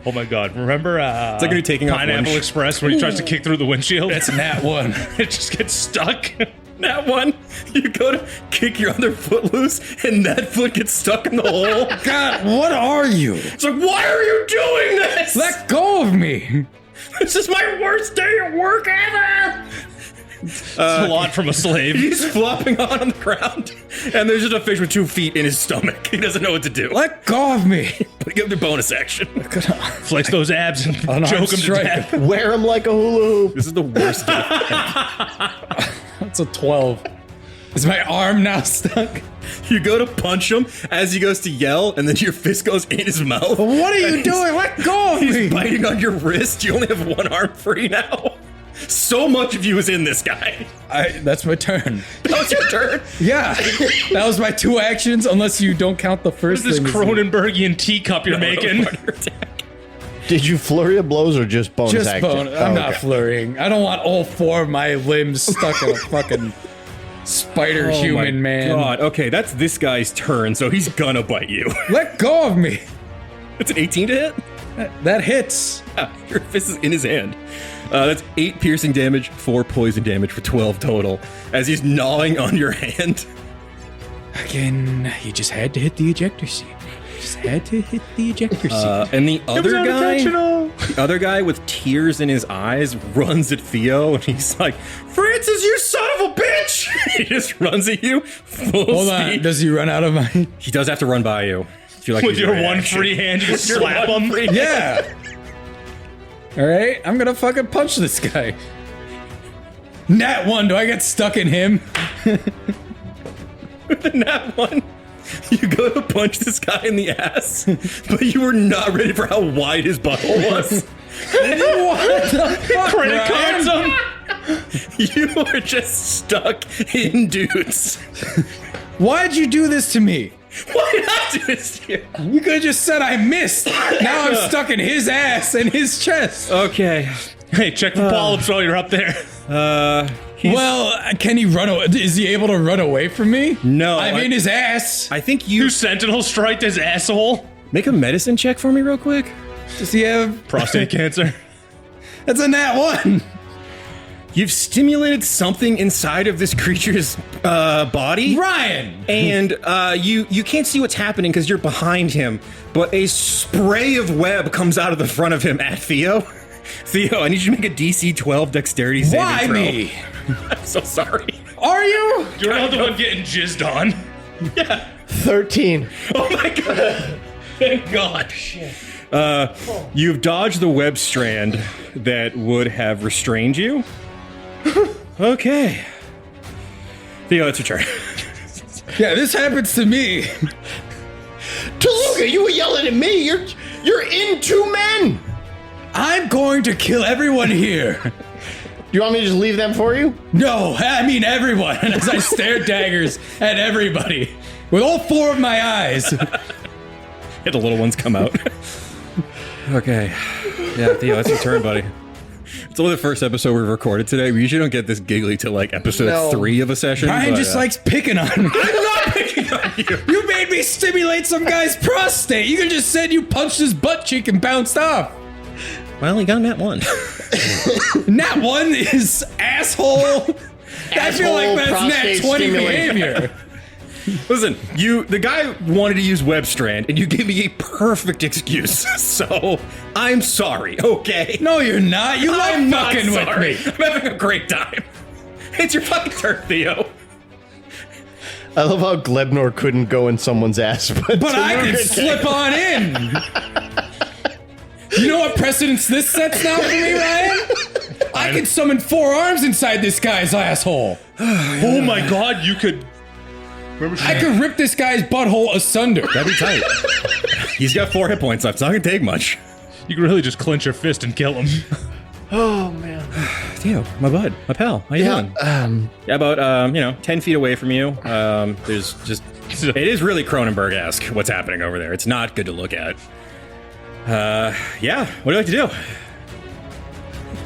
Oh my god. Remember It's like when you're taking off Pineapple lunch. Express where he tries to kick through the windshield? That's nat 1. It just gets stuck. That one, you go to kick your other foot loose, and that foot gets stuck in the hole. God, what are you? It's like, why are you doing this? Let go of me. This is my worst day at work ever. It's a lot from a slave. He's flopping on the ground, and there's just a fish with 2 feet in his stomach. He doesn't know what to do. Let go of me. But give him the bonus action. Flex those abs and Unarmed choke him to strike. death. Wear him like a hula hoop. This is the worst day. That's a 12. Is my arm now stuck? You go to punch him as he goes to yell, and then your fist goes in his mouth. What are you And doing? Let go of He's me. biting on your wrist. You only have one arm free now. So much of you is in this guy. That's my turn. That was your turn. Yeah. That was my 2 actions, unless you don't count the first This thing. Cronenbergian teacup you're making. Did you flurry of blows or just bonus Just action? bone. I'm Oh, not okay. flurrying. I don't want all 4 of my limbs stuck in a fucking spider human man. God. Okay, that's this guy's turn, so he's gonna bite you. Let go of me. It's an 18 to hit. That hits. Yeah, your fist is in his hand. That's 8 piercing damage, 4 poison damage for 12 total. As he's gnawing on your hand. Again, he just had to hit the ejector seat. Just had to hit the ejector seat. And the other guy with tears in his eyes runs at Theo, and he's like, "Francis, you son of a bitch!" He just runs at you. Full Hold speed. on. Does he run out of my... He does have to run by you. If you like With to use your a one reaction. free hand, you just Your slap one him. free- Yeah. All right. I'm going to fucking punch this guy. Nat 1. Do I get stuck in him? With the nat 1, you go to punch this guy in the ass, but you were not ready for how wide his butthole was. What the fuck, Credit Ryan? cards him. You are just stuck in dudes. Why'd you do this to me? Why did I do this to you? You could have just said I missed. Now I'm stuck in his ass and his chest. Okay. Hey, check for polyps while you're up there. Well, can he run away? Is he able to run away from me? No, I'm in his ass. I think You sentinel strike his asshole. make a medicine check for me real quick. Does he have... Prostate cancer. That's a nat 1. You've stimulated something inside of this creature's body. Ryan! And you can't see what's happening because you're behind him, but a spray of web comes out of the front of him at Theo. Theo, I need you to make a DC 12 dexterity saving Why throw. me? I'm so sorry. Are you? You're not the one getting jizzed on. 13. Oh my god. Thank God. You've dodged the web strand that would have restrained you. Okay. Theo, it's your turn. Yeah, this happens to me. Tooluuga, you were yelling at me. You're in 2 men. I'm going to kill everyone here. Do you want me to just leave them for you? No, I mean everyone. As I stare daggers at everybody with all 4 of my eyes. The little ones come out. Okay. Yeah, Theo, it's your turn, buddy. It's only the first episode we've recorded today. We usually don't get this giggly till like episode 3 of a session. Ryan just likes picking on me. I'm not picking on you. You made me stimulate some guy's prostate. You could just said you punched his butt cheek and bounced off. Well, he got that one. Nat 1 is asshole. I feel like that's prostate Nat 20 stimulation. behavior. Listen, the guy wanted to use web strand, and you gave me a perfect excuse. So I'm sorry. Okay. No, you're not. You love I'm not fucking with sorry. me. I'm having a great time. It's your fucking turn, Theo. I love how Glebnor couldn't go in someone's ass, but I Tooluuga can slip on in. You know what precedence this sets now for me, Ryan? I can summon 4 arms inside this guy's asshole. Oh my god, you could... I could rip this guy's butthole asunder. That'd be tight. He's got 4 hit points left. It's not gonna take much. You can really just clench your fist and kill him. Oh man. Theo, my bud, my pal. How you doing? Yeah, about 10 feet away from you. There's just it is really Cronenberg-esque what's happening over there. It's not good to look at. Yeah. What do you like to do?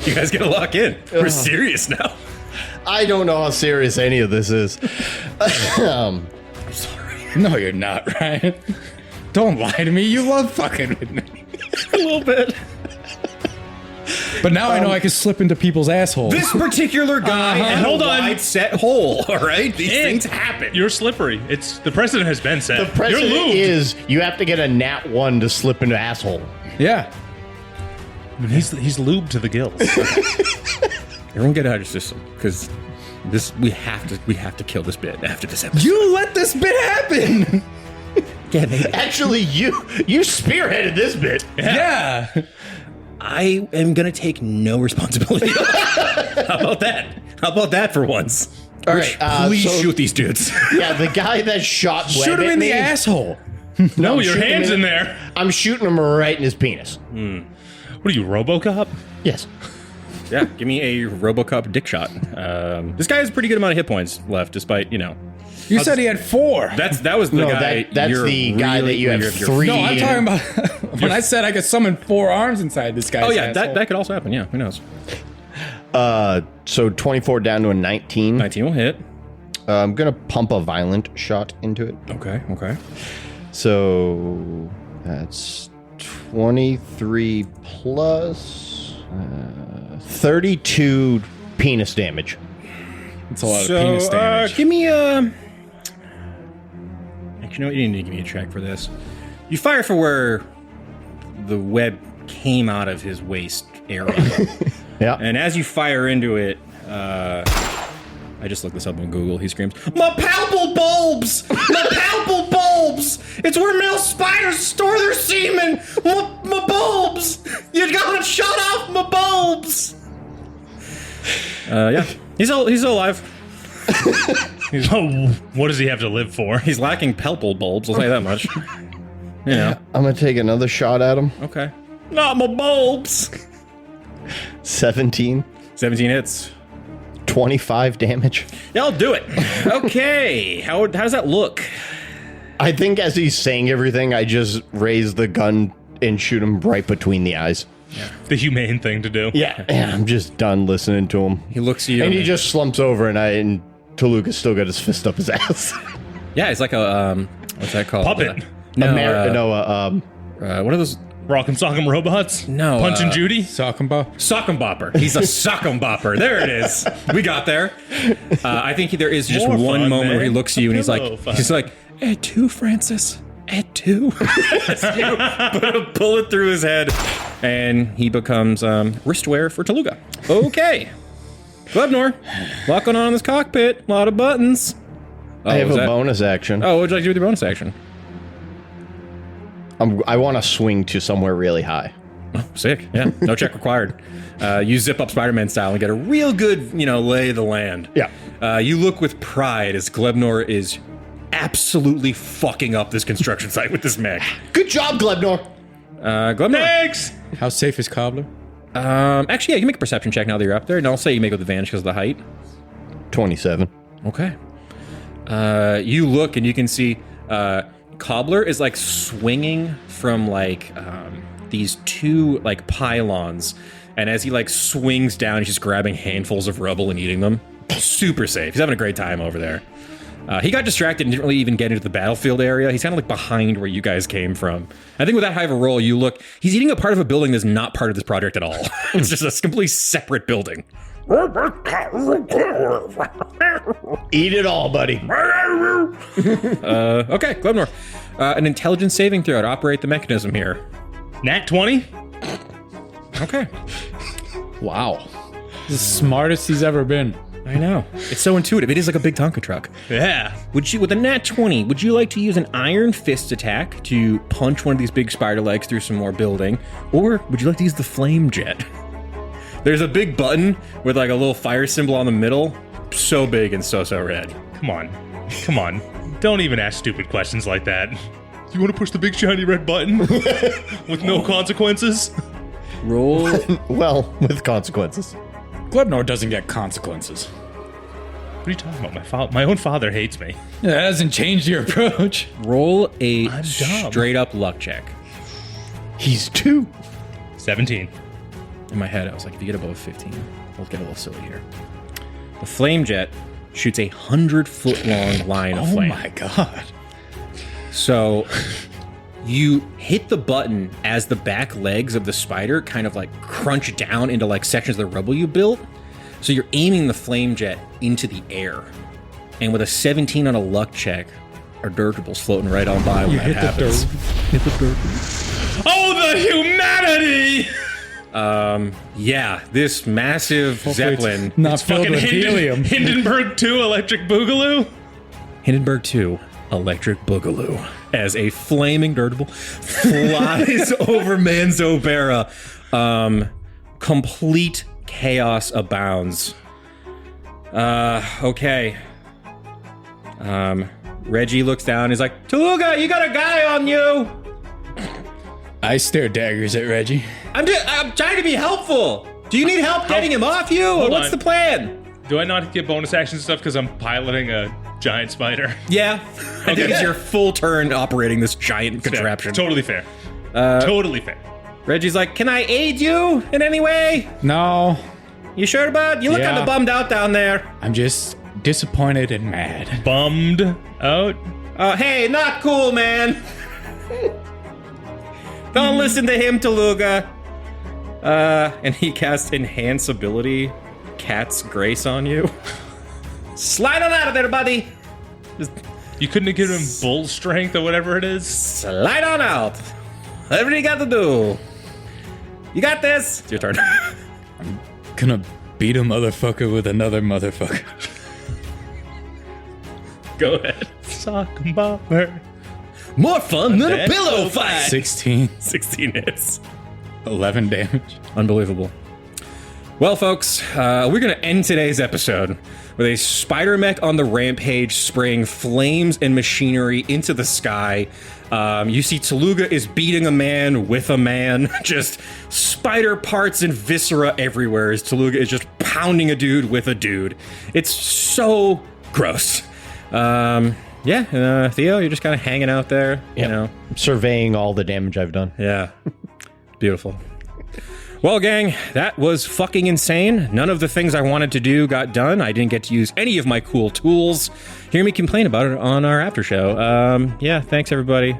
You guys gotta lock in. We're serious now. I don't know how serious any of this is. I'm sorry. No, you're not, Ryan. Don't lie to me. You love fucking with me. A little bit. But now I know I can slip into people's assholes. This particular guy had Hold a on. wide set hole. All right, these things happen. You're slippery. It's the precedent has been set. The precedent You're lubed. is you have to get a nat 1 to slip into asshole. Yeah. He's lubed to the gills. Everyone get out of your system because we have to kill this bit after this episode. You let this bit happen. Yeah, maybe. Actually, you spearheaded this bit. Yeah. I am gonna take no responsibility. How about that? How about that for once? All right, Please so- shoot these dudes. Yeah, the guy that shot web Shoot him at in me, the asshole. No, I'm your shooting hand's him in there. I'm shooting him right in his penis. What are you, RoboCop? Yes. Yeah, give me a RoboCop dick shot. This guy has a pretty good amount of hit points left, despite You said he had 4. that was the No, guy. that's you're the guy that you have you're- 3. No, I'm talking about when I said I could summon 4 arms inside this guy's Oh yeah, asshole. that could also happen. Yeah, who knows? So 24 down to a 19. 19 will hit. I'm gonna pump a violent shot into it. Okay. So that's 23 plus 32 penis damage. It's a lot of penis damage. Give me a. Actually, you know what? You need to give me a check for this. You fire for where the web came out of his waist area, Yeah. and as you fire into it, I just looked this up on Google. He screams, "My palpal bulbs! My palpal bulbs! It's where male spiders store their semen! My bulbs! You gotta shut off my bulbs!" Yeah, he's still alive. What does he have to live for? He's lacking palpal bulbs, I'll say that much. You know. I'm gonna take another shot at him. Okay. Not my bulbs! 17. 17 hits. 25 damage. Yeah, I'll do it. Okay. How does that look? I think as he's saying everything, I just raise the gun and shoot him right between the eyes. The humane thing to do. Yeah, I'm just done listening to him. He looks at you. And he just slumps over, and Tooluuga's still got his fist up his ass. Yeah, it's like a, what's that called? Puppet. No, What are those? Rock'em Sock'em Robots? No, Punch and Judy? Sock and bop. Sock 'em bopper. He's a sock 'em bopper. There it is. We got there. I think there is just More one fun, moment man. where he looks at you and Pillow fun. he's like, at 2, Francis. At 2. As you put a bullet through his head, and he becomes wristwear for Tooluuga. Okay. Glebnor, lock on this cockpit. A lot of buttons. Oh, I have was a that- bonus action. Oh, what would you like to do with your bonus action? I want to swing to somewhere really high. Sick. Yeah. No check required. You zip up Spider-Man style and get a real good, lay of the land. Yeah. You look with pride as Glebnor is absolutely fucking up this construction site with this mech. Good job, Glebnor. Glebnor. Thanks! How safe is Cobbler? Actually, yeah, you can make a perception check now that you're up there, and I'll say you make it with advantage because of the height. 27. Okay. You look and you can see Cobbler is like swinging from like these 2 like pylons, and as he like swings down, he's just grabbing handfuls of rubble and eating them. Super safe. He's having a great time over there. He got distracted and didn't really even get into the battlefield area. He's kind of like behind where you guys came from. I think with that high of a roll, you look, he's eating a part of a building that's not part of this project at all. It's just a completely separate building. Eat it all, buddy. Okay, Glebnor. An intelligence saving throw to operate the mechanism here. Nat 20? Okay. Wow. The smartest he's ever been. I know. It's so intuitive. It is like a big Tonka truck. Yeah. With a nat 20, would you like to use an iron fist attack to punch one of these big spider legs through some more building? Or would you like to use the flame jet? There's a big button with like a little fire symbol on the middle. So big and so red. Come on. Don't even ask stupid questions like that. You want to push the big shiny red button? With no consequences? Roll. Well, with consequences. Glebnor doesn't get consequences. What are you talking about? My own father hates me. Yeah, that hasn't changed your approach. Roll a I'm dumb. straight up luck check. He's 2. 17. In my head, I was like, if you get above 15, we'll get a little silly here. The flame jet shoots a 100-foot long line of flame. Oh my god. So you hit the button as the back legs of the spider kind of like crunch down into like sections of the rubble you built. So you're aiming the flame jet into the air. And with a 17 on a luck check, our dirigible's floating right on by when that happens. Oh, the humanity! Yeah, this massive Zeppelin. Not filled with helium. Hindenburg 2 Electric Boogaloo? Hindenburg 2 Electric Boogaloo. As a flaming dirigible flies over Manzobera. Complete chaos abounds. Okay. Reggie looks down. He's like, Tooluuga, you got a guy on you. I stare daggers at Reggie. I'm trying to be helpful. Do you need help getting him off you? Or what's on. the plan? Do I not get bonus action stuff because I'm piloting a giant spider? Yeah. I think it's your full turn operating this giant contraption. Totally fair. Totally fair. Reggie's like, can I aid you in any way? No, You sure, bud? You look Yeah. kind of bummed out down there. I'm just disappointed and mad. Bummed out. Hey, not cool, man. Don't listen to him, Tooluuga. And he casts Enhance Ability, Cat's Grace on you. Slide on out of there, buddy. Just You couldn't have given him bull strength or whatever it is? slide on out. Whatever you got to do. You got this. It's your turn. Gonna beat a motherfucker with another motherfucker. Go ahead. Sock and bopper. More fun than a That's pillow so fight. 16, 16 hits. 11 damage. Unbelievable. Well, folks, we're going to end today's episode with a spider mech on the rampage spraying flames and machinery into the sky. You see Tooluuga is beating a man with a man. Just spider parts and viscera everywhere as Tooluuga is just pounding a dude with a dude. It's so gross. Theo, you're just kind of hanging out there, you Yep. know. Surveying all the damage I've done. Yeah. Beautiful. Well, gang, that was fucking insane. None of the things I wanted to do got done. I didn't get to use any of my cool tools. Hear me complain about it on our after show. Yeah, thanks, everybody.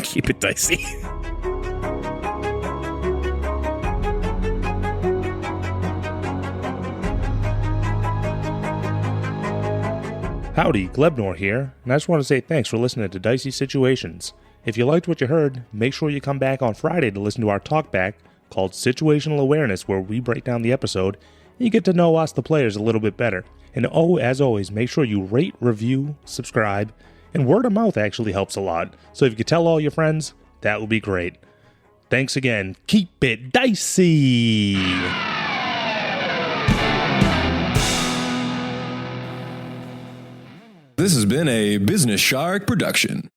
Keep it dicey. Howdy, Glebnor here, and I just want to say thanks for listening to Dicey Situations. If you liked what you heard, make sure you come back on Friday to listen to our talkback called Situational Awareness, where we break down the episode and you get to know us, the players, a little bit better. And as always, make sure you rate, review, subscribe, and word of mouth actually helps a lot. So if you could tell all your friends, that would be great. Thanks again. Keep it dicey! This has been a Business Shark production.